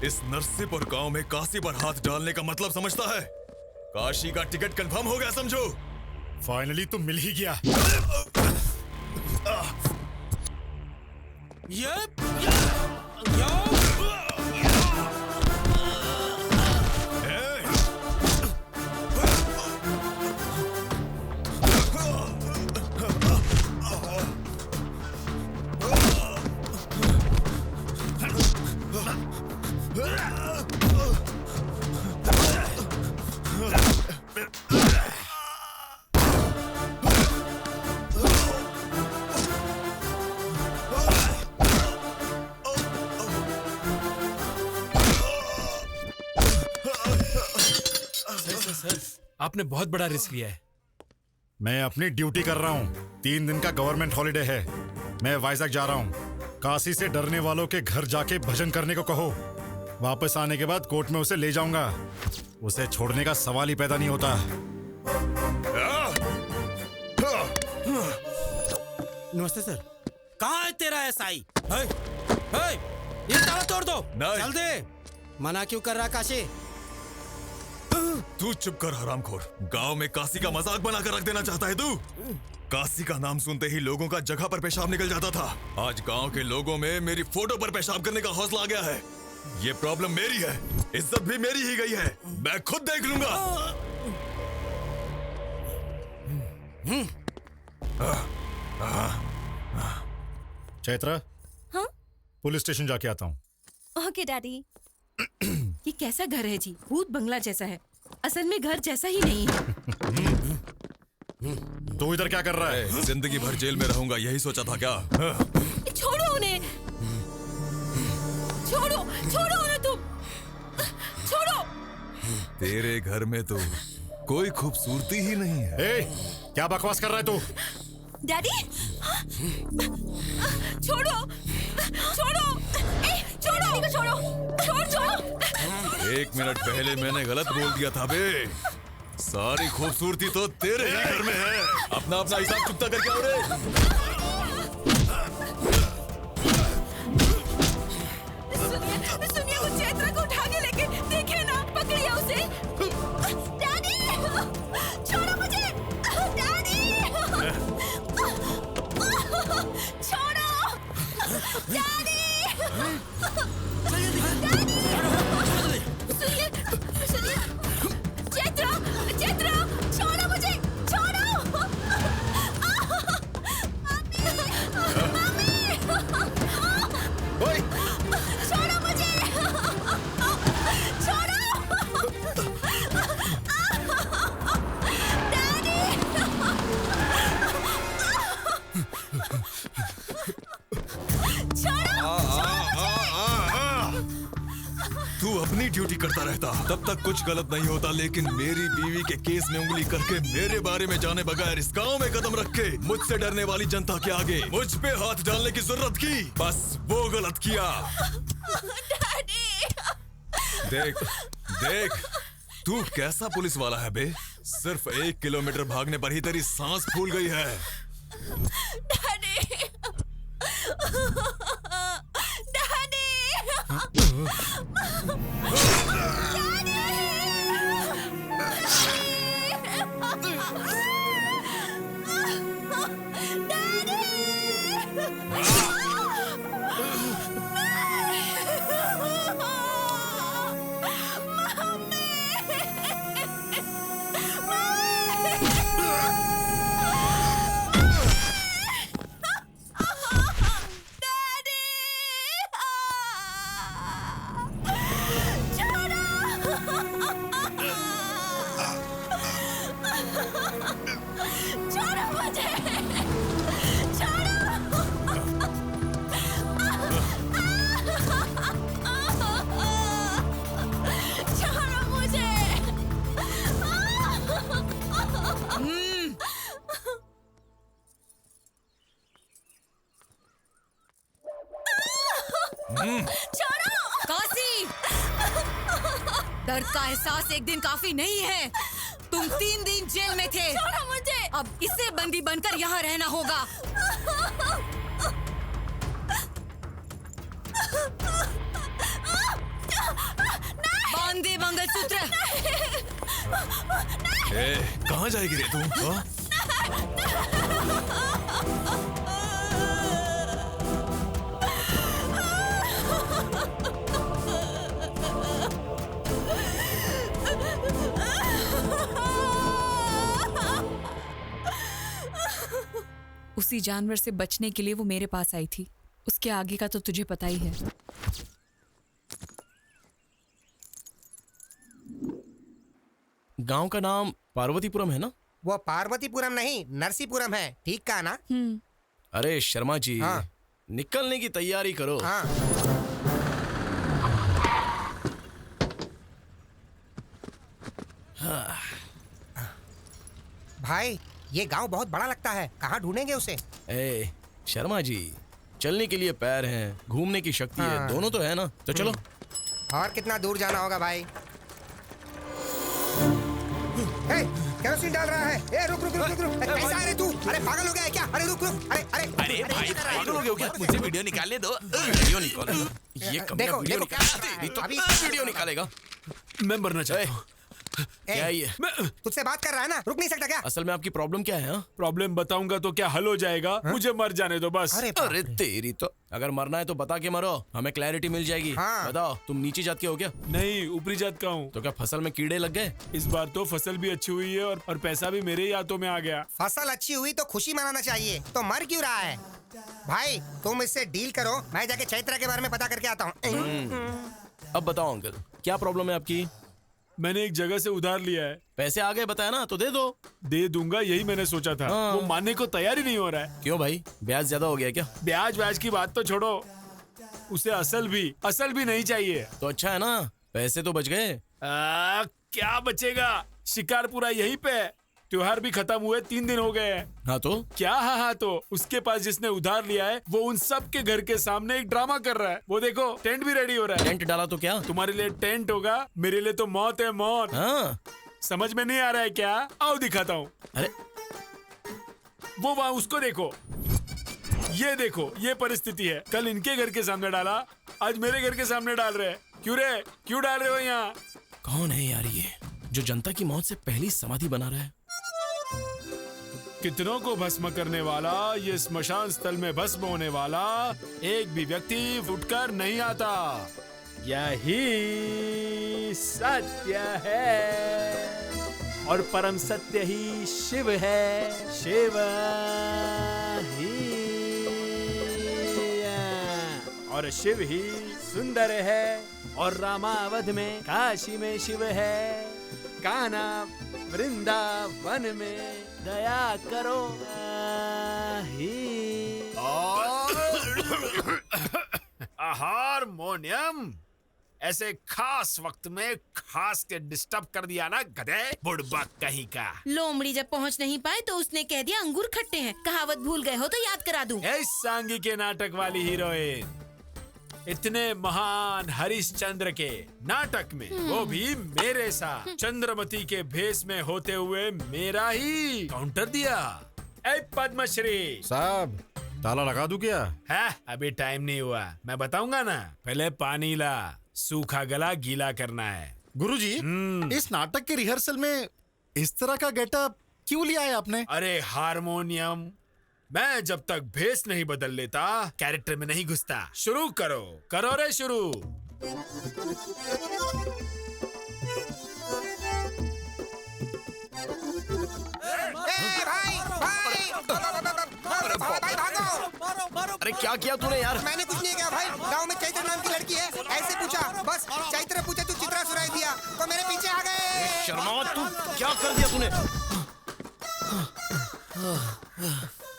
इस नरसिंहपुर गांव में काशी पर हाथ डालने का मतलब समझता है? काशी का टिकट कंफर्म हो गया समझो। फाइनली तुम मिल ही गया। आपने बहुत बड़ा रिस्क लिया है। मैं अपनी ड्यूटी कर रहा हूँ। 3 दिन का गवर्नमेंट हॉलिडे है। मैं वाइजैक जा रहा हूँ। काशी से डरने वालों के घर जाके भजन करने को कहो। वापस आने के बाद कोर्ट में उसे ले जाऊंगा। उसे छोड़ने का सवाल ही पैदा नहीं होता। नमस्ते सर। कहाँ है तेरा एसआई? ये ताला तोड़ दो। चल दे। मना क्यों कर रहा काशी? तू चुप कर हरामखोर। गांव में काशी का मजाक बना कर रख देना चाहता है तू? काशी का नाम सुनते ही लोगों का जगह पर पेशाब निकल जाता था। आज गांव के लोगों में मेरी फोटो पर पेशाब करने का हौसला आ गया है। ये प्रॉब्लम मेरी है, इज्जत भी मेरी ही गई है। मैं खुद देख लूंगा। चैत्रा, हाँ? पुलिस स्टेशन जाके आता हूँ। Okay daddy. ये कैसा घर है जी? भूत बंगला जैसा है। असल में घर जैसा ही नहीं है। तू इधर क्या कर रहा है? जिंदगी भर जेल में रहूंगा यही सोचा था क्या? छोड़ो उन्हें। छोड़ो छोड़ो उन्हें तुम। छोड़ो। तेरे घर में तो कोई खूबसूरती ही नहीं है। क्या बकवास कर रहा है तू? डैडी छोड़ो छोड़ो छोड़ो छोड़ो छोड़ो। 1 मिनट पहले मैंने गलत बोल दिया था बे। सारी खूबसूरती तो तेरे ही घर में है। अपना अपना हिसाब चुकता करके आओ रे। सुनिए वो चैत्रा को उठा के लेके देखिए ना, पकड़िए उसे। डैडी छोड़ो मुझे। डैडी छोड़ो। डैडी सुनिए चैत्रा चैत्रा छोड़ो मुझे। छोड़ो मम्मी छोड़ो मुझे। छोड़ो अपनी ड्यूटी करता रहता तब तक कुछ गलत नहीं होता, लेकिन मेरी बीवी के केस में उंगली करके मेरे बारे में जाने बगैर इस गांव में कदम रख के मुझसे डरने वाली जनता के आगे मुझ पे हाथ डालने की जरूरत की, बस वो गलत किया। देख देख तू कैसा पुलिस वाला है बे, सिर्फ 1 किलोमीटर भागने पर ही तेरी सांस फूल गई है। काशी, दर्द का एहसास एक दिन काफी नहीं है। तुम 3 दिन जेल में थे। छोड़ो मुझे। अब इसे बंदी बनकर यहाँ रहना होगा। बांध दे मंगलसूत्र। कहाँ जाएगी रे तू? हाँ? उसी जानवर से बचने के लिए वो मेरे पास आई थी। उसके आगे का तो तुझे पता ही है। गांव का नाम पार्वतीपुरम है ना? वो पार्वतीपुरम नहीं, नरसीपुरम है। ठीक कहा ना? अरे शर्मा जी, हाँ। निकलने की तैयारी करो। हाँ। भाई, ये गांव बहुत बड़ा लगता है। कहाँ ढूंढेंगे उसे? ए शर्मा जी, चलने के लिए पैर हैं, घूमने की शक्ति है, हाँ। दोनों तो है ना। तो चलो। और कितना दूर जाना होगा भाई? ए, केरोसिन डाल रहा है। ए, रुक रुक रुक रुक रुक। कैसा है रे तू? अरे पागल हो गया है क्या? अरे रुक रुक। अरे अरे अरे भाई, पागल हो गए हो क्या? मुझे वीडियो निकालने दो। वीडियो निकालो। ये कब देखो, वीडियो देखो, निकालेगा? तो अभी वीडियो निकालेगा। मैं मरना चाहता हूँ। क्या है ये? तुझसे बात कर रहा है ना, रुक नहीं सकता क्या? असल में आपकी प्रॉब्लम क्या है? प्रॉब्लम बताऊंगा तो क्या हल हो जाएगा? मुझे मर जाने दो बस। अरे तेरी तो, अगर मरना है तो बता के मरो, हमें क्लैरिटी मिल जाएगी। हाँ। बताओ, तुम नीची जात के हो क्या? नहीं, ऊपरी जात का हूँ। तो क्या फसल में कीड़े लग गए? इस बार तो फसल भी अच्छी हुई है और पैसा भी मेरे ही हाथों में आ गया। फसल अच्छी हुई तो खुशी मनाना चाहिए। तो मर क्यों रहा है? भाई तुम इससे डील करो, मैं जाके चैत्रा के बारे में पता करके आता हूँ। अब बताओ अंकल, क्या प्रॉब्लम है आपकी? मैंने एक जगह से उधार लिया है। पैसे आ गए बताया ना, तो दे दो। दे दूंगा, यही मैंने सोचा था। हाँ। वो मानने को तैयार ही नहीं हो रहा है। क्यों भाई, ब्याज ज्यादा हो गया क्या? ब्याज की बात तो छोड़ो, उसे असल भी नहीं चाहिए। तो अच्छा है ना, पैसे तो बच गए। क्या बचेगा? शिकार पूरा यहीं पे है। त्योहार भी खत्म हुए 3 दिन हो गए हैं। हाँ तो क्या? हाँ तो उसके पास जिसने उधार लिया है वो उन सब के घर के सामने एक ड्रामा कर रहा है। वो देखो, टेंट भी रेडी हो रहा है। टेंट डाला तो क्या? तुम्हारे लिए टेंट होगा, मेरे लिए तो मौत है, मौत। हाँ। समझ में नहीं आ रहा है क्या? आओ दिखाता हूँ। अरे वो वहाँ, उसको देखो, ये देखो, ये परिस्थिति है। कल इनके घर के सामने डाला, आज मेरे घर के सामने डाल रहे हैं। क्यों रे, क्यों डाल रहे हो यहाँ? कौन है यार ये, जो जनता की मौत से पहली समाधि बना रहा है? कितनों को भस्म करने वाला, ये स्मशान स्थल में भस्म होने वाला एक भी व्यक्ति उठकर नहीं आता। यही सत्य है और परम सत्य ही शिव है। शिव ही और शिव ही सुंदर है और रामावध में, काशी में शिव है, कान्हा वृंदावन में दया करो ही। हारमोनियम ऐसे खास वक्त में खास के डिस्टर्ब कर दिया ना गधे, बुड़बक कहीं का। लोमड़ी जब पहुंच नहीं पाए तो उसने कह दिया अंगूर खट्टे हैं। कहावत भूल गए हो तो याद करा दूं। इस सांगी के नाटक वाली हीरोइन इतने महान हरिश्चंद्र के नाटक में वो भी मेरे साथ चंद्रमती के भेष में होते हुए मेरा ही काउंटर दिया। ए पद्मश्री साहब, ताला लगा दूं क्या? है अभी टाइम नहीं हुआ, मैं बताऊंगा ना। पहले पानी ला, सूखा गला गीला करना है। गुरुजी, इस नाटक के रिहर्सल में इस तरह का गेटअप क्यों लिया है आपने? अरे हारमोनियम, मैं जब तक भेष नहीं बदल लेता कैरेक्टर में नहीं घुसता। शुरू करो, करो रे शुरू। अरे क्या किया तूने यार? मैंने कुछ नहीं किया भाई। गांव में चैत्र नाम की लड़की है, ऐसे पूछा, बस चैत्र पूछे तू चित्रा सुनाई दिया तो मेरे पीछे आ गए। शर्मा, तू क्या कर दिया तूने?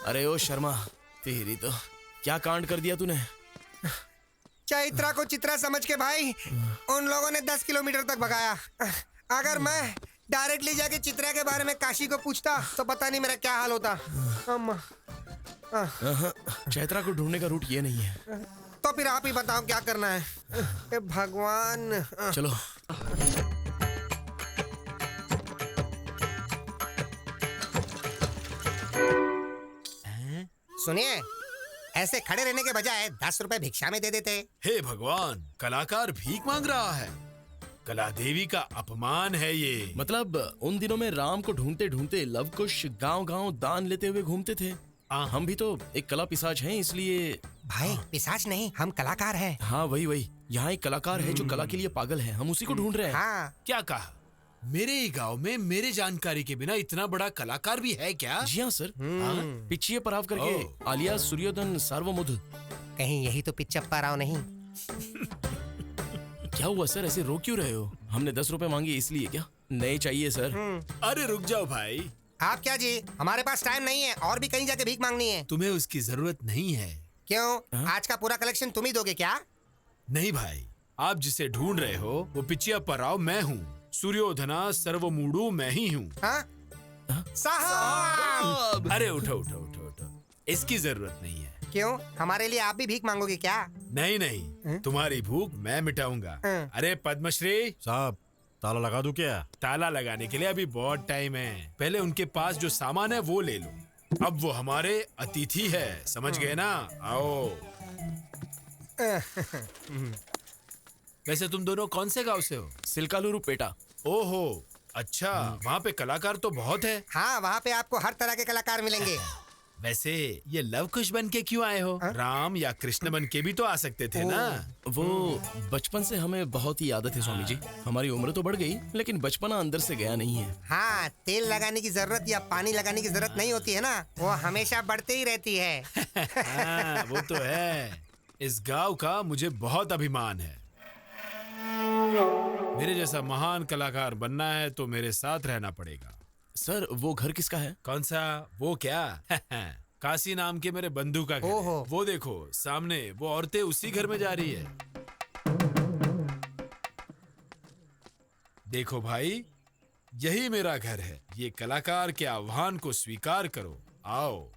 अरे ओ शर्मा, तेरी तो क्या कांड कर दिया तूने? चैत्रा को चित्रा समझ के भाई उन लोगों ने 10 किलोमीटर तक भगाया। अगर मैं डायरेक्टली जाके चित्रा के बारे में काशी को पूछता तो पता नहीं मेरा क्या हाल होता। चैत्रा को ढूंढने का रूट ये नहीं है। तो फिर आप ही बताओ क्या करना है। ए भगवान। चलो। सुनिए, ऐसे खड़े रहने के बजाय 10 रुपए भिक्षा में दे देते। हे भगवान, कलाकार भीख मांग रहा है। कला देवी का अपमान है ये। मतलब उन दिनों में राम को ढूंढते ढूंढते लवकुश गांव-गांव दान लेते हुए घूमते थे। हम भी तो एक कला पिशाच हैं, इसलिए। भाई पिशाच नहीं, हम कलाकार हैं। हाँ वही। यहाँ एक कलाकार है जो कला के लिए पागल है, हम उसी को ढूंढ रहे हैं। हाँ। क्या कहा? मेरे ही गांव में मेरे जानकारी के बिना इतना बड़ा कलाकार भी है क्या? जी हाँ सर। पिच्चिये पराव करके आलिया सूर्योधन सार्वमुध। कहीं यही तो पिच्चप्पा राव नहीं? क्या हुआ सर, ऐसे रो क्यों रहे हो? हमने 10 रुपए मांगे इसलिए क्या? नहीं चाहिए सर। अरे रुक जाओ भाई। आप क्या जी, हमारे पास टाइम नहीं है और भी कहीं जाके भीख मांगनी है। तुम्हें उसकी जरूरत नहीं है। क्यों? आज का पूरा कलेक्शन तुम ही दोगे क्या? नहीं भाई, आप जिसे ढूंढ रहे हो वो पिच्चियप्पा राव मैं हूँ। सूर्योधना सर्वमूडु मैं ही हूँ। साहब! अरे उठो उठो उठो उठो, इसकी जरूरत नहीं है। क्यों? हमारे लिए आप भी भीख मांगोगे क्या? नहीं नहीं, तुम्हारी भूख मैं मिटाऊंगा। अरे पद्मश्री साहब, ताला लगा दूं क्या? ताला लगाने के लिए अभी बहुत टाइम है। पहले उनके पास जो सामान है वो ले लो। अब वो हमारे अतिथि है, समझ गए ना? आओ। वैसे तुम दोनों कौन से गांव से हो? सिलकालुरु पेटा। ओहो, अच्छा। वहाँ पे कलाकार तो बहुत है। हाँ, वहाँ पे आपको हर तरह के कलाकार मिलेंगे। वैसे ये लवकुश बन के क्यों आए हो? राम या कृष्ण बन के भी तो आ सकते थे ना। वो बचपन से हमें बहुत ही आदत है स्वामी जी। हमारी उम्र तो बढ़ गई लेकिन बचपना अंदर से गया नहीं है। हाँ, तेल लगाने की जरूरत या पानी लगाने की जरूरत नहीं होती है ना, वो हमेशा बढ़ते ही रहती है। हाँ, वो तो है। इस गांव का मुझे बहुत अभिमान है। मेरे जैसा महान कलाकार बनना है तो मेरे साथ रहना पड़ेगा। सर, वो घर किसका है? कौन सा? वो क्या? काशी नाम के मेरे बंधु का घर है। वो देखो सामने, वो औरतें उसी घर में जा रही है। देखो भाई, यही मेरा घर है। ये कलाकार के आह्वान को स्वीकार करो। आओ।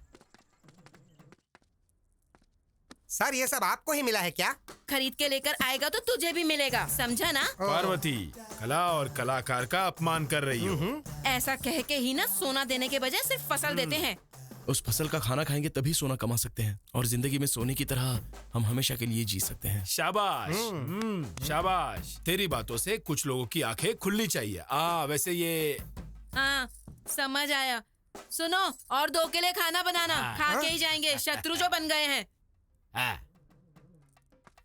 सर, ये सब आपको ही मिला है क्या? खरीद के लेकर आएगा तो तुझे भी मिलेगा, समझा ना? पार्वती, कला और कलाकार का अपमान कर रही हो। ऐसा कह के ही ना सोना देने के बजाय सिर्फ फसल देते हैं। उस फसल का खाना खाएंगे तभी सोना कमा सकते हैं और जिंदगी में सोने की तरह हम हमेशा के लिए जी सकते हैं। शाबाश। शाबाश। तेरी बातों से कुछ लोगों की आंखें खुलनी चाहिए। वैसे ये। हाँ, समझ आया। सुनो, और 2 के लिए खाना बनाना। खा के ही जाएंगे, शत्रु जो बन गए हैं।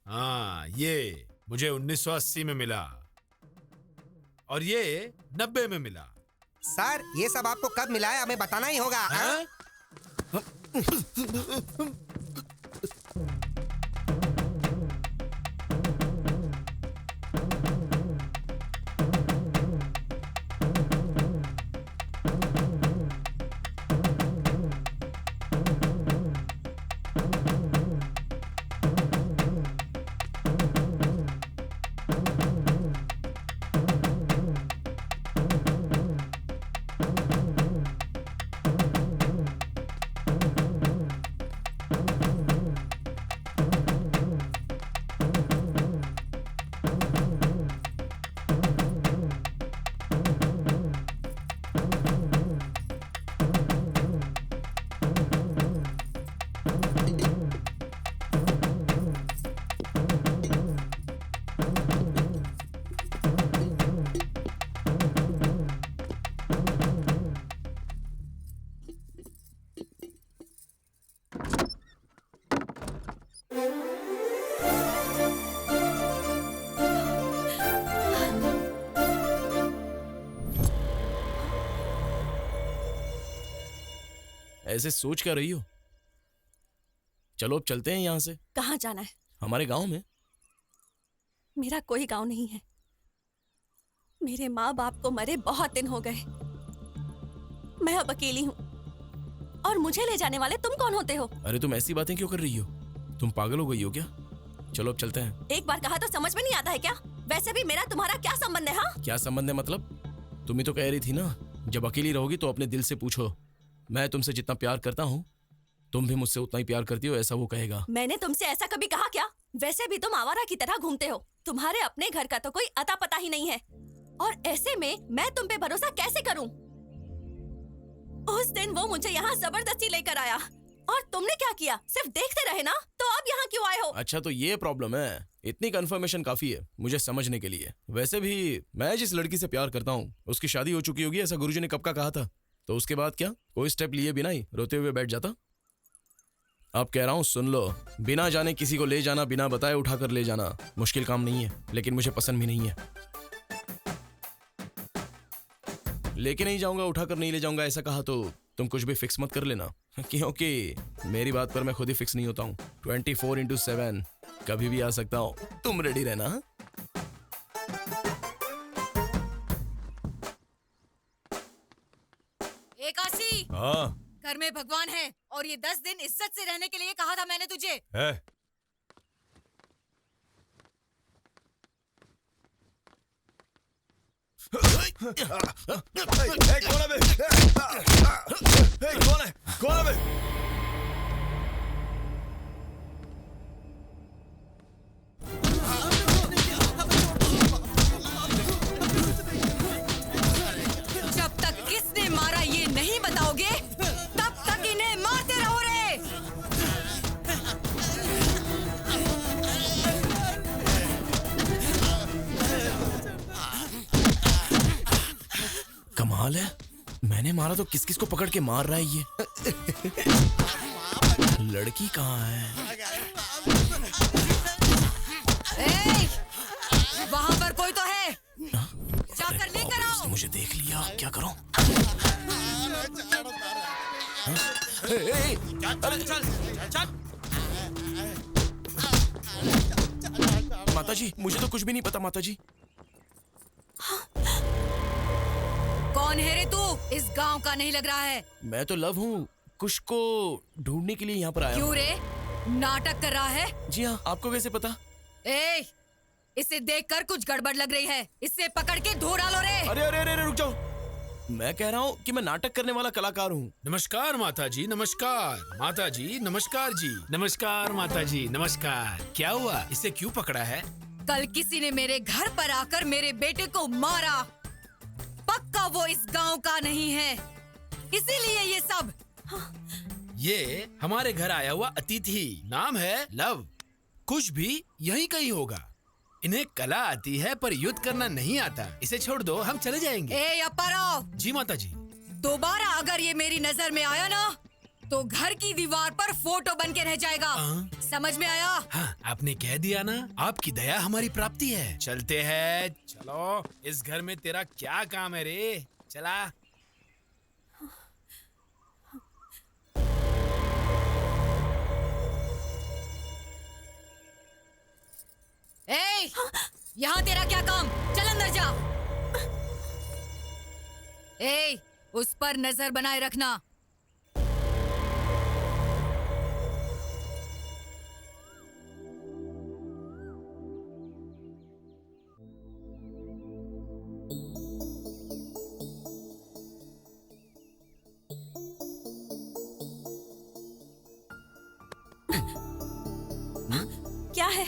हाँ, ये मुझे 1980 में मिला और ये 90 में मिला। सर, ये सब आपको कब मिला है हमें बताना ही होगा। ऐसे सोच क्या रही हो? चलो अब चलते हैं यहाँ से। कहाँ जाना है? हमारे गांव में। मेरा कोई गांव नहीं है। मेरे माँ बाप को मरे बहुत दिन हो गए। मैं अब अकेली हूँ और मुझे ले जाने वाले तुम कौन होते हो? अरे तुम ऐसी बातें क्यों कर रही हो? तुम पागल हो गई हो क्या? चलो अब चलते हैं। एक बार कहा तो समझ में नहीं आता है क्या? वैसे भी मेरा तुम्हारा क्या संबंध है? हाँ, क्या संबंध है मतलब? तुम ही तो कह रही थी ना, जब अकेली रहोगी तो अपने दिल से पूछो। मैं तुमसे जितना प्यार करता हूँ तुम भी मुझसे उतना ही प्यार करती हो, ऐसा वो कहेगा। मैंने तुमसे ऐसा कभी कहा क्या? वैसे भी तुम आवारा की तरह घूमते हो। तुम्हारे अपने घर का तो कोई अता पता ही नहीं है, और ऐसे में मैं तुम पे भरोसा कैसे करूं? उस दिन वो मुझे यहाँ जबरदस्ती लेकर आया और तुमने क्या किया? सिर्फ देखते रहे ना, तो अब यहाँ क्यों आए हो? अच्छा तो ये प्रॉब्लम है। इतनी कंफर्मेशन काफी है मुझे समझने के लिए। वैसे भी मैं जिस लड़की से प्यार करता हूँ उसकी शादी हो चुकी होगी, ऐसा गुरुजी ने कब का कहा था। तो उसके बाद क्या कोई स्टेप लिए बिना ही रोते हुए बैठ जाता? अब कह रहा हूँ सुन लो, बिना जाने किसी को ले जाना, बिना बताए उठाकर ले जाना मुश्किल काम नहीं है, लेकिन मुझे पसंद भी नहीं है। लेके नहीं जाऊंगा, उठाकर नहीं ले जाऊंगा ऐसा कहा तो तुम कुछ भी फिक्स मत कर लेना, क्योंकि मेरी बात पर मैं खुद ही फिक्स नहीं होता हूँ। 24/7 कभी भी आ सकता हूँ, तुम रेडी रहना। एकाशी, हाँ घर में भगवान है और ये 10 दिन इज्जत से रहने के लिए कहा था मैंने तुझे। है। कौन है बे? कौन है? कौन है बे? जब तक किसने मारा ये नहीं बताओगे तब तक इन्हें मारते रहो रे। कमाल है, मैंने मारा तो किस किस को पकड़ के मार रहा है ये। लड़की कहाँ है? ए, वहाँ पर कोई तो है, जाकर लेकर आओ। उसने मुझे देख लिया, क्या करूं? माताजी मुझे तो कुछ भी नहीं पता माताजी। कौन है रे तू? इस गांव का नहीं लग रहा है। मैं तो लव हूँ, कुश को ढूंढने के लिए यहाँ पर आया हूँ। क्यों रे, नाटक कर रहा है? जी हाँ, आपको कैसे पता? ए, इसे देखकर कुछ गड़बड़ लग रही है, इसे पकड़ के धो डालो रे। अरे अरे अरे रुक जाओ, मैं कह रहा हूँ कि मैं नाटक करने वाला कलाकार हूँ। नमस्कार माता जी, नमस्कार माता जी, नमस्कार जी, नमस्कार माता जी, नमस्कार। क्या हुआ, इसे क्यों पकड़ा है? कल किसी ने मेरे घर पर आकर मेरे बेटे को मारा। पक्का वो इस गांव का नहीं है, इसीलिए ये सब। ये हमारे घर आया हुआ अतिथि, नाम है लव। कुछ भी यहीं कहीं होगा। इन्हें कला आती है पर युद्ध करना नहीं आता। इसे छोड़ दो, हम चले जाएंगे। ए अप्पाराव। जी माता जी। दोबारा अगर ये मेरी नजर में आया ना तो घर की दीवार पर फोटो बन के रह जाएगा। समझ में आया? हाँ, आपने कह दिया ना, आपकी दया हमारी प्राप्ति है। चलते हैं। चलो, इस घर में तेरा क्या काम है रे? चला। ए, यहाँ तेरा क्या काम? चल अंदर जा। ए, उस पर नजर बनाए रखना। क्या है?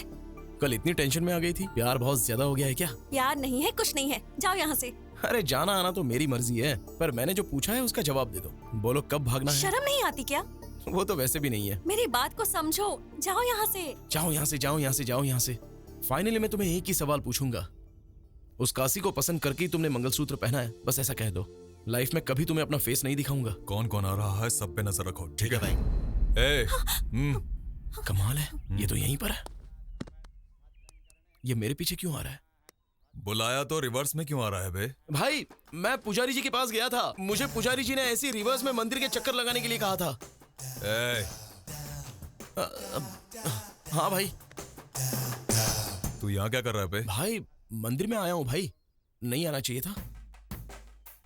कल इतनी टेंशन में आ गई थी, प्यार बहुत ज्यादा हो गया है क्या? प्यार नहीं है, कुछ नहीं है, जाओ यहाँ से। अरे जाना आना तो मेरी मर्जी है, पर मैंने जो पूछा है उसका जवाब दे दो। बोलो कब भागना है? शर्म नहीं आती क्या? वो तो वैसे भी नहीं है। मेरी बात को समझो, जाओ यहाँ से। जाओ यहाँ से, जाओ यहाँ से, जाओ यहाँ से। फाइनली मैं तुम्हें एक ही सवाल पूछूंगा, उस काशी को पसंद करके ही तुमने मंगलसूत्र पहना है? बस ऐसा कह दो। लाइफ में कभी तुम्हें अपना फेस नहीं दिखाऊंगा। कौन कौन आ रहा है सब पे नजर रखो, ठीक है भाई? ए, कमाल है, ये तो यहीं पर है। ये मेरे पीछे क्यों आ रहा है? बुलाया तो रिवर्स में क्यों आ रहा है बे? भाई मैं पुजारी जी के पास गया था, मुझे पुजारी जी ने ऐसी रिवर्स में मंदिर के चक्कर लगाने के लिए कहा था। हाँ भाई। तू यहाँ क्या कर रहा है बे? भाई मंदिर में आया हूँ भाई, नहीं आना चाहिए था।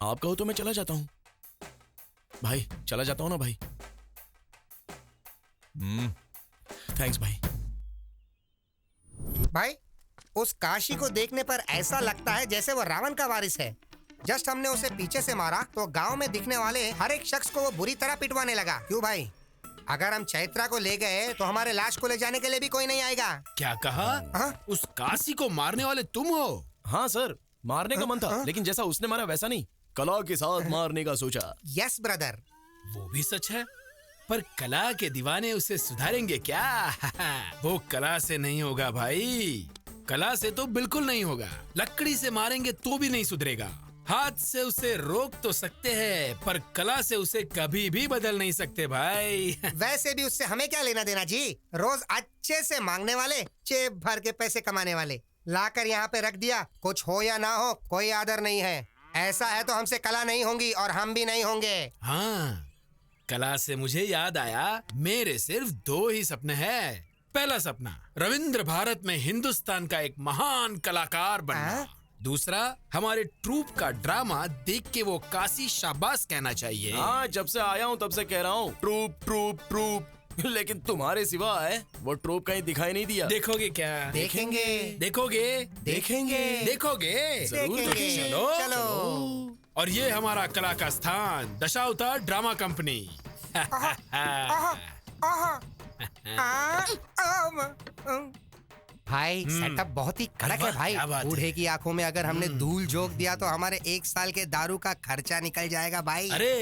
आप कहो तो मैं चला जाता हूँ भाई, चला जाता हूँ ना भाई। थैंक्स भाई। भाई उस काशी को देखने पर ऐसा लगता है जैसे वो रावण का वारिस है। जस्ट हमने उसे पीछे से मारा तो गांव में दिखने वाले हर एक शख्स को वो बुरी तरह पिटवाने लगा। क्यों भाई? अगर हम चैत्रा को ले गए तो हमारे लाश को ले जाने के लिए भी कोई नहीं आएगा। क्या कहा? उस काशी को मारने वाले तुम हो? हाँ सर, मारने का मन था, लेकिन जैसा उसने मारा वैसा नहीं, कला के साथ मारने का सोचा। Yes brother. वो भी सच है, पर कला के दीवाने उसे सुधारेंगे क्या? वो कला से नहीं होगा भाई, कला से तो बिल्कुल नहीं होगा। लकड़ी से मारेंगे तो भी नहीं सुधरेगा। हाथ से उसे रोक तो सकते हैं, पर कला से उसे कभी भी बदल नहीं सकते भाई। वैसे भी उससे हमें क्या लेना देना जी? रोज अच्छे से मांगने वाले, जेब भर के पैसे कमाने वाले, लाकर यहाँ पे रख दिया। कुछ हो या ना हो, कोई आदर नहीं है। ऐसा है तो हमसे कला नहीं होंगी और हम भी नहीं होंगे। हाँ, कला से मुझे याद आया, मेरे सिर्फ 2 ही सपने हैं। पहला सपना रविंद्र भारत में हिंदुस्तान का एक महान कलाकार बनना। दूसरा, हमारे ट्रूप का ड्रामा देख के वो काशी शाबाश कहना चाहिए। हाँ, जब से आया हूँ तब से कह रहा हूँ ट्रूप ट्रूप ट्रूप, लेकिन तुम्हारे सिवा है वो ट्रूप कहीं दिखाई नहीं दिया। देखोगे क्या? देखेंगे। देखोगे? देखेंगे। देखोगे? जरूर देखेंगे। चलो। और ये हमारा कला का स्थान, दशावतार ड्रामा कंपनी। भाई सेटअप बहुत ही कड़क है भाई। बूढ़े की आंखों में अगर हमने धूल झोंक दिया तो हमारे 1 साल के दारू का खर्चा निकल जाएगा भाई। अरे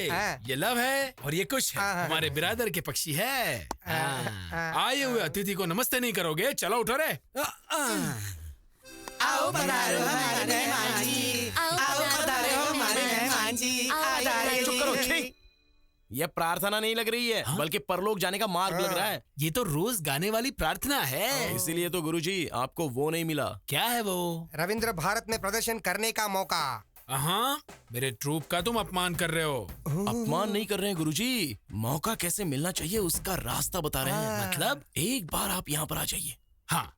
ये लव है और ये कुछ है, हमारे बिरादर के पक्षी है। आए हुए अतिथि को नमस्ते नहीं करोगे? चलो उठो रे। आओ पधारो हमारे मेहमान जी, आओ पधारो हमारे मेहमान जी। चुप करो, छी। ये प्रार्थना नहीं लग रही है, बल्कि परलोक जाने का मार्ग लग रहा है। ये तो रोज गाने वाली प्रार्थना है। इसीलिए तो गुरुजी आपको वो नहीं मिला। क्या है वो? रविंद्र भारत में प्रदर्शन करने का मौका। हाँ, मेरे ट्रूप का तुम अपमान कर रहे हो। अपमान नहीं कर रहे हैं गुरुजी, मौका कैसे मिलना चाहिए उसका रास्ता बता रहे हैं। मतलब एक बार आप यहाँ पर आ जाइए। हाँ।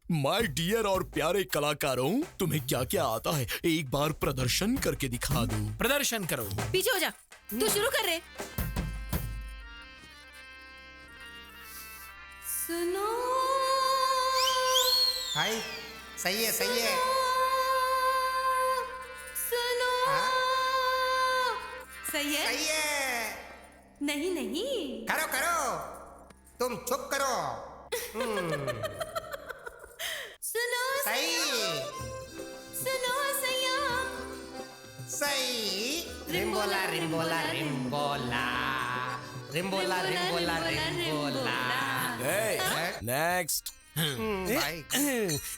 माय डियर और प्यारे कलाकारों, तुम्हें क्या क्या आता है एक बार प्रदर्शन करके दिखा दूं। प्रदर्शन करो। पीछे हो जा, तू शुरू कर रे। सुनो भाई, सही है सही है। सुनो सही है सही है। नहीं नहीं, करो करो, तुम चुप करो। सुनो सही। सुनो सैया। सही। रिम्बोला रिम्बोला रिम्बोला रिम्बोला रिम्बोला रिम्बोला। नेक्स्ट।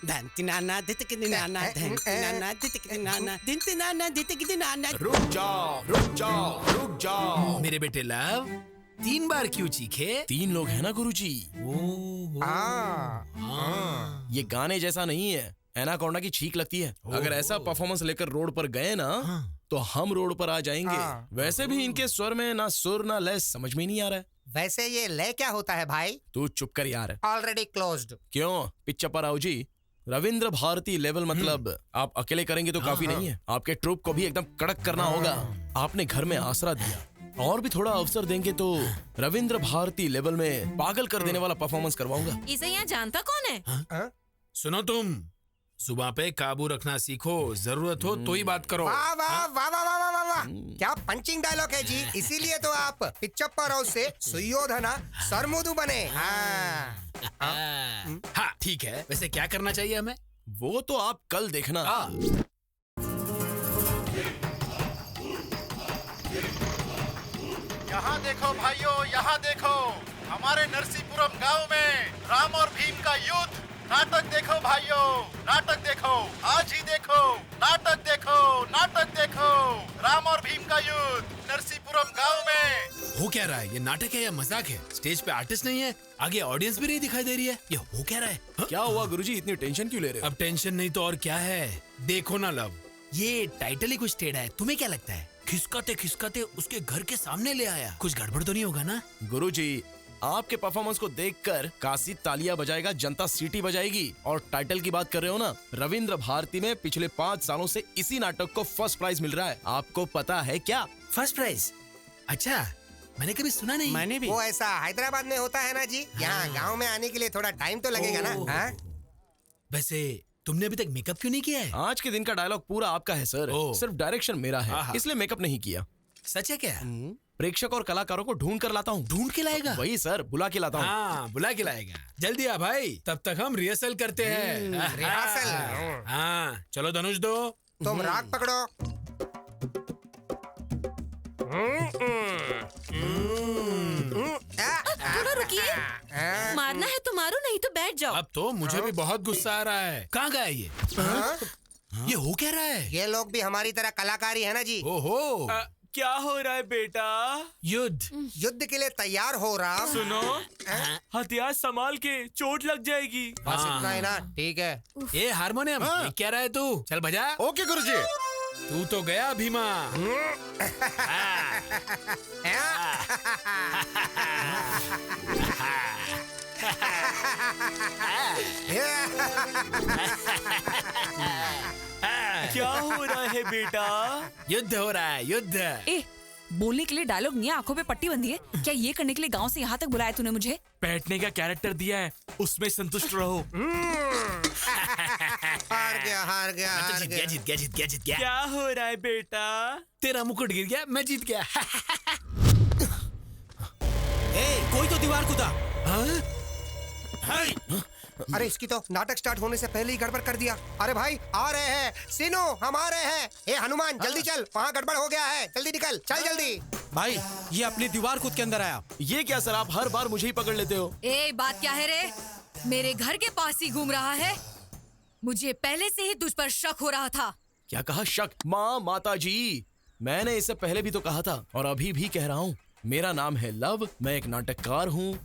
धनतिनाना दितकिनाना धनतिनाना दितकिनाना दिनतिनाना दितकिनाना। रुक जाओ। मेरे बेटे लव, 3 बार क्यों चीखे? 3 लोग हैं ना गुरुजी। ये गाने जैसा नहीं है, एनाकोंडा की छींक लगती है। अगर ऐसा परफॉर्मेंस लेकर रोड पर गए ना तो हम रोड पर आ जाएंगे। वैसे भी इनके स्वर में ना सुर ना लय समझ में नहीं आ रहा है। वैसे ये लय क्या होता है भाई? तू चुप कर यार। Already closed. क्यों पिच्चा पर आओ जी। रविंद्र भारती लेवल मतलब आप अकेले करेंगे तो काफी नहीं है, आपके ट्रूप को भी एकदम कड़क करना होगा। आपने घर में आसरा दिया, और भी थोड़ा अवसर देंगे तो रविंद्र भारती लेवल में पागल कर देने वाला परफॉर्मेंस करवाऊंगा। इसे यहाँ जानता कौन है? सुनो, तुम जुबान पे काबू रखना सीखो, जरूरत हो तो ही बात करो। वाह वाह वाह वाह वाह वाह वाह, क्या पंचिंग डायलॉग है जी। इसीलिए तो आप पिच्चप्पा राव से सुयोधना सरमुदु बने। हाँ ठीक है, वैसे क्या करना चाहिए हमें? वो तो आप कल देखना। यहाँ देखो भाइयों, यहाँ देखो, हमारे नरसीपुरम गांव में राम और भीम का युद्ध नाटक देखो भाइयों, नाटक देखो, आज ही देखो, नाटक देखो, नाटक देखो। राम और भीम का युद्ध नरसीपुरम गांव में। हो क्या रहा है? ये नाटक है या मजाक है? स्टेज पे आर्टिस्ट नहीं है, आगे ऑडियंस भी नहीं दिखाई दे रही है। ये हो क्या रहा है? क्या हुआ गुरुजी, इतनी टेंशन क्यों ले रहे हो? अब टेंशन नहीं तो और क्या है? देखो ना लव, ये टाइटल ही कुछ टेढ़ा है। तुम्हें क्या लगता है? खिसकाते खिसकाते उसके घर के सामने ले आया। कुछ गड़बड़ तो नहीं होगा ना? गुरुजी, आपके परफॉर्मेंस को देखकर काशी तालियां बजाएगा, जनता सीटी बजाएगी। और टाइटल की बात कर रहे हो ना, रविंद्र भारती में पिछले 5 सालों से इसी नाटक को फर्स्ट प्राइज मिल रहा है। आपको पता है क्या? First prize? अच्छा, मैंने कभी सुना नहीं। मैंने भी। वो ऐसा हैदराबाद में होता है ना जी, यहाँ गांव में आने के लिए थोड़ा टाइम तो लगेगा ना। हाँ? वैसे तुमने अभी तक मेकअप क्यों नहीं किया है? आज के दिन का डायलॉग पूरा आपका है सर, सिर्फ डायरेक्शन मेरा है, इसलिए मेकअप नहीं किया। सच है क्या? प्रेक्षक और कलाकारों को ढूंढ कर लाता हूँ। ढूंढ के लाएगा? वही सर, बुला के लाता हूँ। हाँ, बुला के लाएगा। जल्दी आ भाई, तब तक हम रिहर्सल करते हैं। रिहर्सल? हाँ, चलो धनुष दो। तुम राग पकड़ो। थोड़ा रुकिए, मारना है तो मारो, नहीं तो बैठ जाओ। अब तो मुझे भी बहुत गुस्सा आ रहा है। कहाँ गया ये? ये हो क्या रहा है? ये लोग भी हमारी तरह कलाकारी है ना जी। ओहो, क्या हो रहा है बेटा? युद्ध। युद्ध के लिए तैयार हो रहा। सुनो, हथियार संभाल के, चोट लग जाएगी। बस इतना ही ना, ठीक है। ये हारमोनियम क्या रहा है तू? चल बजा। ओके गुरुजी। तू तो गया भीमा। क्या हो रहा है बेटा? युद्ध हो रहा है, युद्ध। ए, बोलने के लिए डायलॉग नहीं है, आंखों पे पट्टी बंधी है क्या? ये करने के लिए गांव से यहाँ तक बुलाया तूने मुझे? बैठने का कैरेक्टर दिया है, उसमें संतुष्ट रहो। हार गया, हार गया, हार जीत गया, जीत गया, जीत गया, जीत गया। क्या हो रहा है बेटा? तेरा मुकुट गिर गया, मैं जीत गया। कोई तो दीवार कूदा। अरे इसकी तो नाटक स्टार्ट होने से पहले ही गड़बड़ कर दिया। अरे भाई आ रहे हैं, सीनू हम आ रहे हैं। ए हनुमान जल्दी चल, वहाँ गड़बड़ हो गया है, जल्दी निकल, चल जल्दी। भाई ये अपनी दीवार कूद के अंदर आया। ये क्या सर, आप हर बार मुझे ही पकड़ लेते हो। ए बात क्या है रे? मेरे घर के पास ही घूम रहा है। मुझे पहले से ही तुझ पर शक हो रहा था। क्या कहा? शक? माँ, माता जी, मैंने इससे पहले भी तो कहा था और अभी भी कह रहा हूँ, मेरा नाम है लव, मैं एक नाटककार हूँ।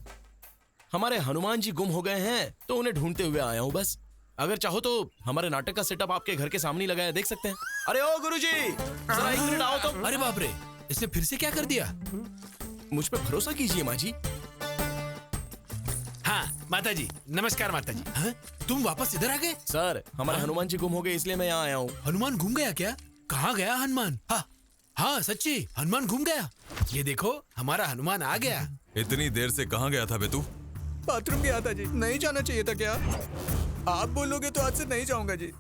हमारे हनुमान जी गुम हो गए हैं तो उन्हें ढूंढते हुए आया हूँ बस। अगर चाहो तो हमारे नाटक का सेटअप आपके घर के सामने लगाया देख सकते हैं। अरे ओ गुरुजी, जरा 1 मिनट आओ तुम। अरे बाप रे, इसने फिर से क्या कर दिया? मुझ पे भरोसा कीजिए माँ जी। हाँ माता जी, नमस्कार माता जी। हाँ? तुम वापस इधर आ गए? सर, हमारे हनुमान जी गुम हो गए इसलिए मैं यहाँ आया हूँ। हनुमान घूम गया क्या? कहाँ गया हनुमान? हाँ सच्ची, हनुमान घूम गया। ये देखो, हमारा हनुमान आ गया। इतनी देर से कहाँ गया था बे तू? बाथरूम गया था जी। नहीं जाना चाहिए था क्या? आप बोलोगे तो आज से नहीं जाऊंगा जी।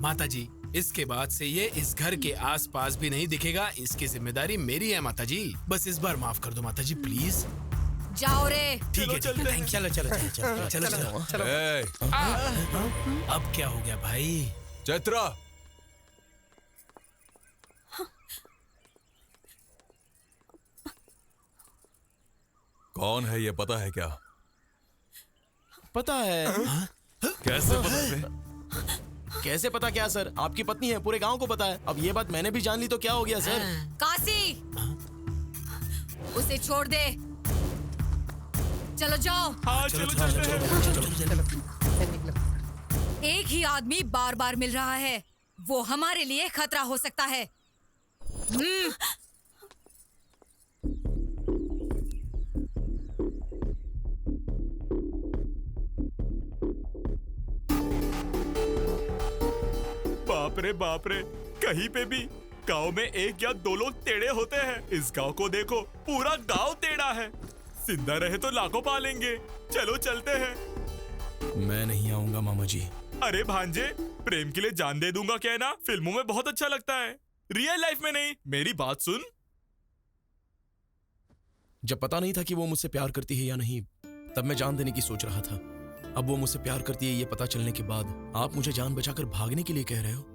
माता जी, इसके बाद से ये इस घर के आसपास भी नहीं दिखेगा। इसकी जिम्मेदारी मेरी है माता जी। बस इस बार माफ कर दो माता जी, प्लीज। जाओ रे। ठीक है, चलो चलो चलो चलो चलो। अब क्या हो गया भाई? चैत्रा, कौन है ये पता है क्या? पता है। कैसे पता है? कैसे पता क्या सर, आपकी पत्नी है, पूरे गांव को पता है। अब ये बात मैंने भी जान ली तो क्या हो गया सर? काशी, उसे छोड़ दे। चलो जाओ। हाँ चलो। एक ही आदमी बार बार मिल रहा है, वो हमारे लिए खतरा हो सकता है। बाप रे, कहीं पे भी गांव में 1 या 2 लोग टेढ़े होते हैं। इस गांव को देखो, पूरा गांव टेढ़ा है। जिंदा रहे तो लाखों पालेंगे। चलो चलते हैं। मैं नहीं आऊंगा मामा जी। अरे भांजे, प्रेम के लिए जान दे दूंगा कहना फिल्मों में बहुत अच्छा लगता है, रियल लाइफ में नहीं। मेरी बात सुन। जब पता नहीं था कि वो मुझसे प्यार करती है या नहीं, तब मैं जान देने की सोच रहा था। अब वो मुझसे प्यार करती है ये पता चलने के बाद आप मुझे जान बचाकर भागने के लिए कह रहे हो?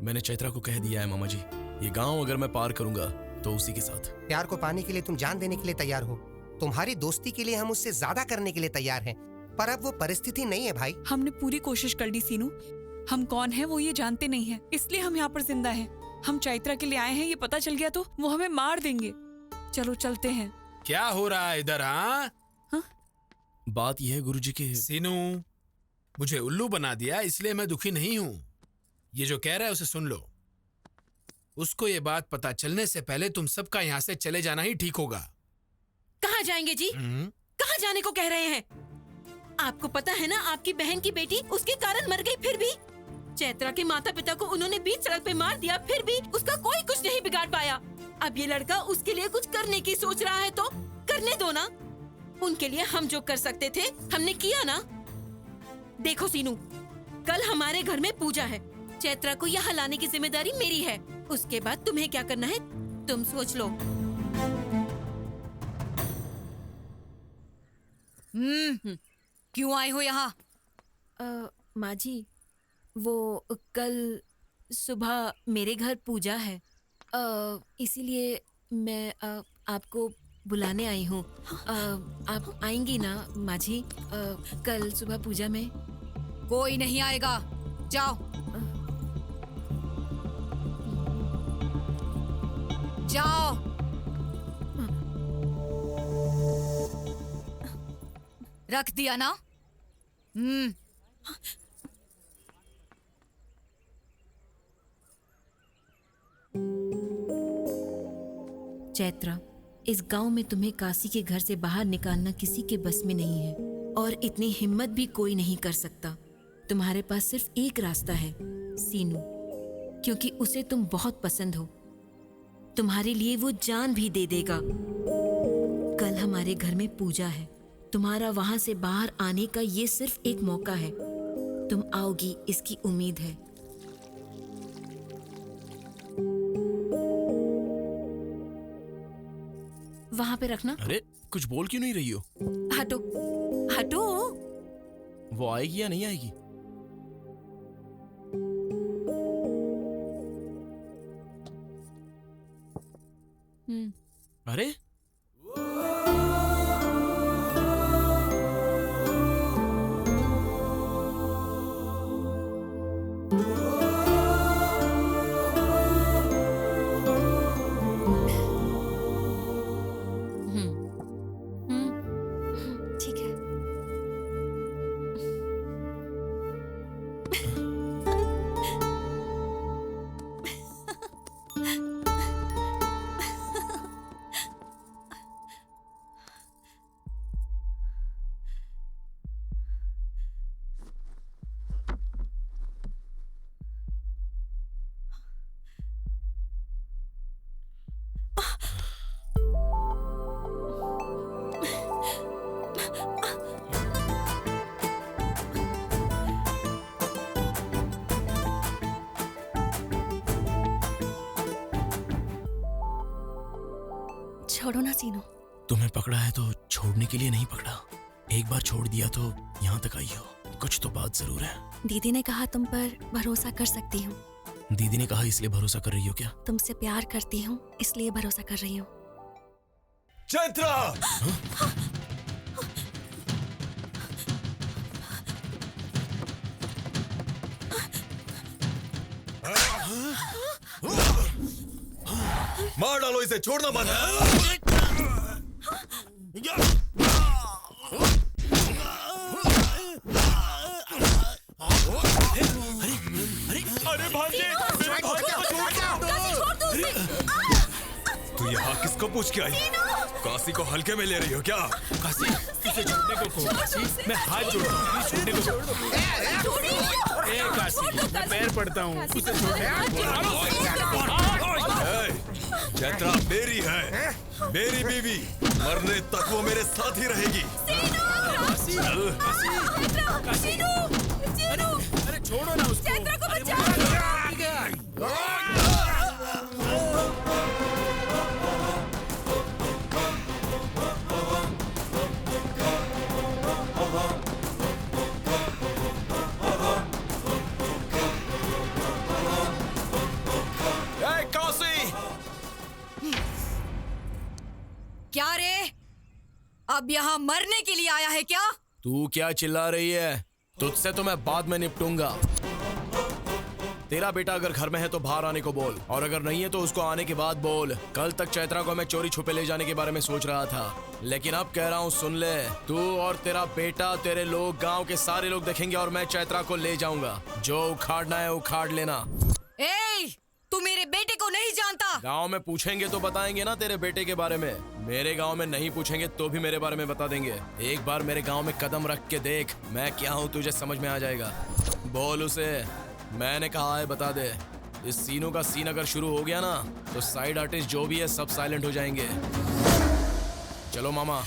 मैंने चैत्रा को कह दिया है मामा जी, ये गांव अगर मैं पार करूंगा तो उसी के साथ। प्यार को पाने के लिए तुम जान देने के लिए तैयार हो, तुम्हारी दोस्ती के लिए हम उससे ज्यादा करने के लिए तैयार हैं। पर अब वो परिस्थिति नहीं है भाई। हमने पूरी कोशिश कर ली सीनू। हम कौन है वो ये जानते नहीं है, इसलिए हम यहाँ पर जिंदा हैं। हम चैत्रा के लिए आए हैं, ये पता चल गया तो वो हमें मार देंगे। चलो चलते हैं। क्या हो रहा है इधर? हाँ, बात यह है गुरुजी के सीनू मुझे उल्लू बना दिया, इसलिए मैं दुखी नहीं हूँ। ये जो कह रहा है उसे सुन लो। उसको ये बात पता चलने से पहले तुम सबका यहाँ से चले जाना ही ठीक होगा। कहाँ जाएंगे जी? कहाँ जाने को कह रहे हैं? आपको पता है ना, आपकी बहन की बेटी उसके कारण मर गई, फिर भी चैत्रा के माता पिता को उन्होंने बीच सड़क पे मार दिया, फिर भी उसका कोई कुछ नहीं बिगाड़ पाया। अब ये लड़का उसके लिए कुछ करने की सोच रहा है तो करने दो ना। उनके लिए हम जो कर सकते थे हमने किया ना। देखो सीनू, कल हमारे घर में पूजा है। चैत्रा को यहाँ लाने की जिम्मेदारी मेरी है। उसके बाद तुम्हें क्या करना है तुम सोच लो। क्यों आए हो यहाँ? माँ जी, वो कल सुबह मेरे घर पूजा है, इसीलिए मैं आपको बुलाने आई हूँ। आप आएंगी ना माँ जी कल सुबह पूजा में? कोई नहीं आएगा, जाओ। जाओ। रख दिया ना? चैत्रा, इस गांव में तुम्हें काशी के घर से बाहर निकालना किसी के बस में नहीं है, और इतनी हिम्मत भी कोई नहीं कर सकता। तुम्हारे पास सिर्फ एक रास्ता है सीनू, क्योंकि उसे तुम बहुत पसंद हो। तुम्हारे लिए वो जान भी दे देगा। कल हमारे घर में पूजा है, तुम्हारा वहां से बाहर आने का ये सिर्फ एक मौका है। तुम आओगी इसकी उम्मीद है। वहां पे रखना। अरे कुछ बोल क्यों नहीं रही हो? हटो हटो। वो आएगी या नहीं आएगी? अरे छोड़ो ना सीनू। तुम्हें पकड़ा है तो छोड़ने के लिए नहीं पकड़ा। एक बार छोड़ दिया तो यहाँ तक आई हो। कुछ तो बात जरूर है। दीदी ने कहा तुम पर भरोसा कर सकती हूँ। दीदी ने कहा इसलिए भरोसा कर रही हो क्या? तुमसे प्यार करती हूँ इसलिए भरोसा कर रही हूँ। चैत्रा! मार डालो इसे, छोड़ना मत। अरे भांजे, तू यहाँ किसको पूछ के आई? काशी को हल्के में ले रही हो क्या? काशी, इसे छोड़ने को कहो। काशी, मैं हाथ जोड़ता हूँ, छोड़ने को कहो। ए काशी, मैं पैर पड़ता हूँ, उसे चैत्रा मेरी है, मेरी बीवी। मरने तक वो मेरे साथ ही रहेगी। अरे छोड़ो ना उसको। चैत्रा को बचाओ। क्या रे, अब यहाँ मरने के लिए आया है क्या? तू क्या चिल्ला रही है? तुझसे तो मैं बाद में निपटूंगा। तेरा बेटा अगर घर में है तो बाहर आने को बोल, और अगर नहीं है तो उसको आने के बाद बोल। कल तक चैत्रा को मैं चोरी छुपे ले जाने के बारे में सोच रहा था, लेकिन अब कह रहा हूँ सुन ले। तू और तेरा बेटा, तेरे लोग, गांव के सारे लोग देखेंगे और मैं चैत्रा को ले जाऊंगा। जो उखाड़ना है उखाड़ लेना। तू मेरे बेटे को नहीं जानता। गांव में पूछेंगे तो बताएंगे ना तेरे बेटे के बारे में। मेरे गांव में नहीं पूछेंगे तो भी मेरे बारे में बता देंगे। एक बार मेरे गांव में कदम रख के देख, मैं क्या हूँ तुझे समझ में आ जाएगा। बोल उसे, मैंने कहा है बता दे। इस सीनों का सीन अगर शुरू हो गया ना तो साइड आर्टिस्ट जो भी है सब साइलेंट हो जाएंगे। चलो मामा।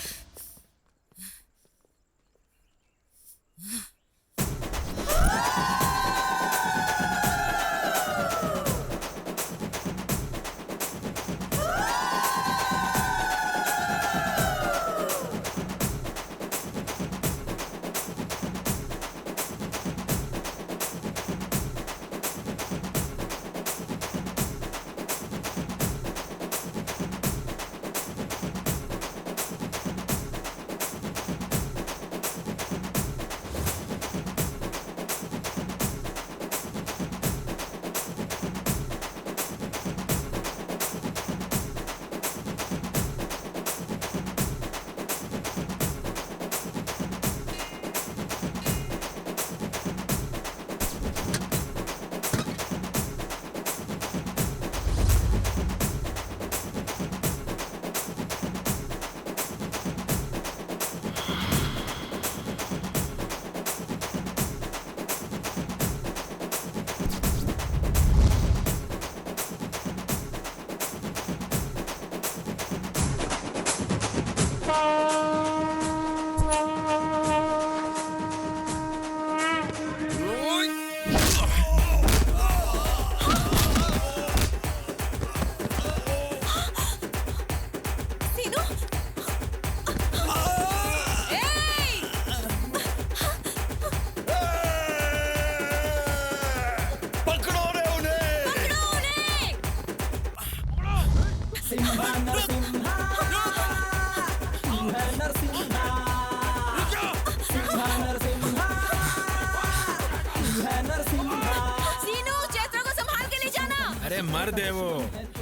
मर्द है वो,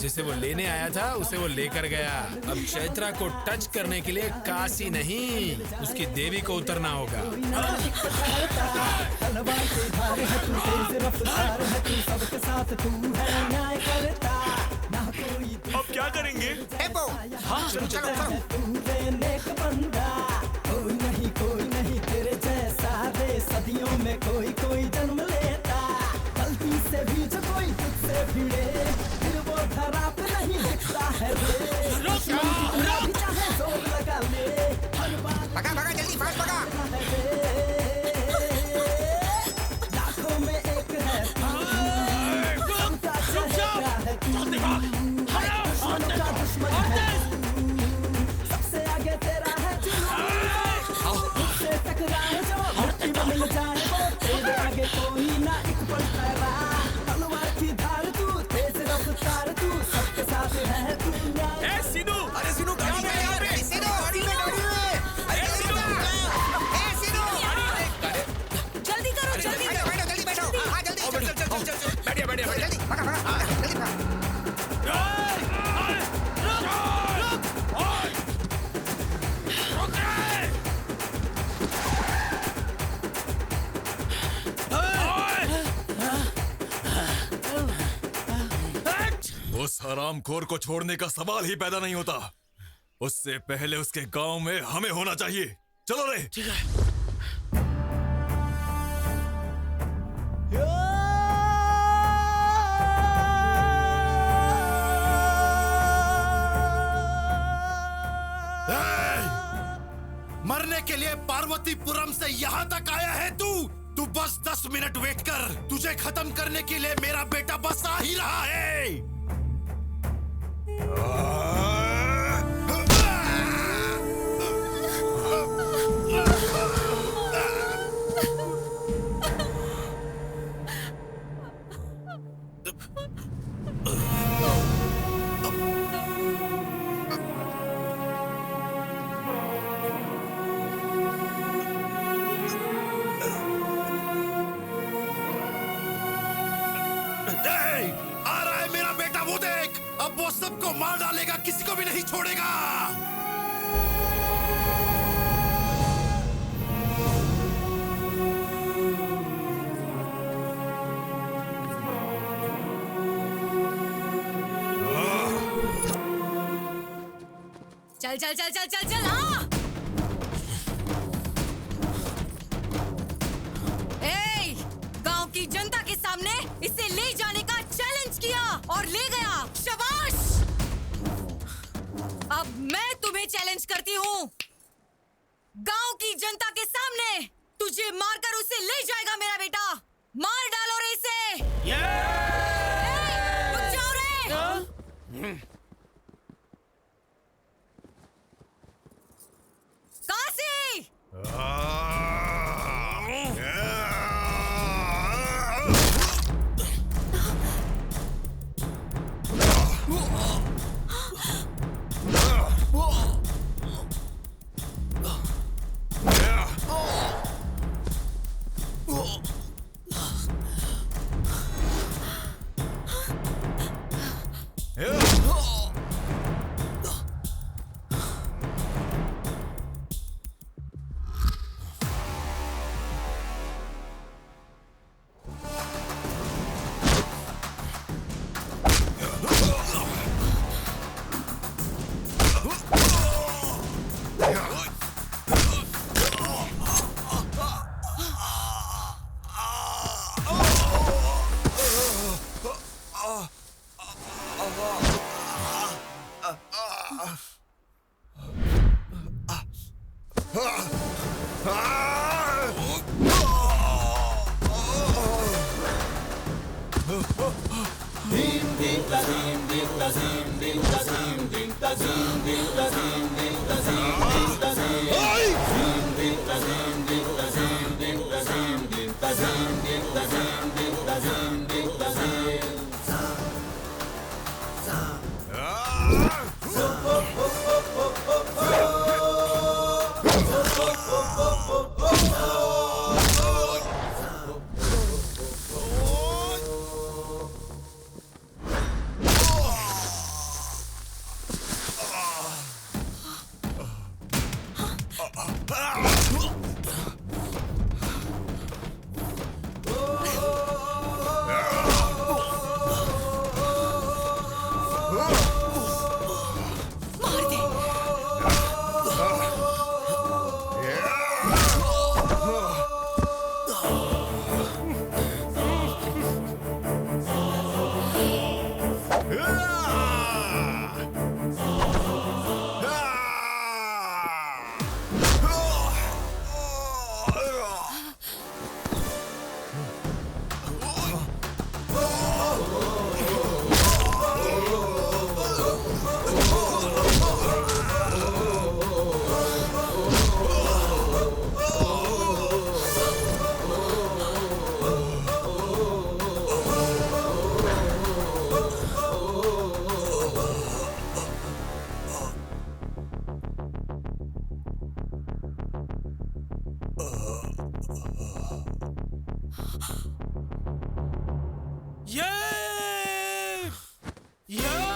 जिसे वो लेने आया था उसे वो लेकर गया। अब चैत्रा को टच करने के लिए काशी नहीं, उसकी देवी को उतरना होगा। अब क्या करेंगे? हाँ चलो चलो कोई नहीं तेरे जैसा दे, सदियों में कोई कोई जन्म लेता। गलती से भी जो कोई तुझसे भिड़े, फिर वो धरा पे नहीं दिखता है रे। चाहे जोर लगा ले, हर बात भगा भगा जल्दी फास्ट भगा। लाखों में एक है दुश्मन है, सबसे आगे तेरा है टकराए जो धरती में मिल जाए वो, तेरे आगे कोई ना एक पल ठहरा। तलवार की धार तू, तेज रफ्तार तू, सबके साथ है तू। ए सीनू, अरे सीनू गाड़ी में सीनू, गाड़ी में अरे सीनू, जल्दी करो, जल्दी जल्दी बैठो। हाँ जल्दी बैठिए जल्दी भगा जल्दी भगा। उस हरामखोर को छोड़ने का सवाल ही पैदा नहीं होता। उससे पहले उसके गांव में हमें होना चाहिए। चलो रे। ठीक है। मरने के लिए पार्वतीपुरम से यहाँ तक आया है तू? तू बस 10 मिनट वेट कर, तुझे खत्म करने के लिए मेरा बेटा बस आ ही रहा है। वो सबको मार डालेगा, किसी को भी नहीं छोड़ेगा। चल चल चल चल चल चल हाँ। ए, गांव की जनता के सामने इसे ले जाने का चैलेंज किया और ले गया, शाबाश। अब मैं तुम्हें चैलेंज करती हूँ, गांव की जनता के सामने तुझे मारकर उसे ले जाएगा मेरा बेटा। मार डालो रे इसे। रुक जाओ रे। काशी! ये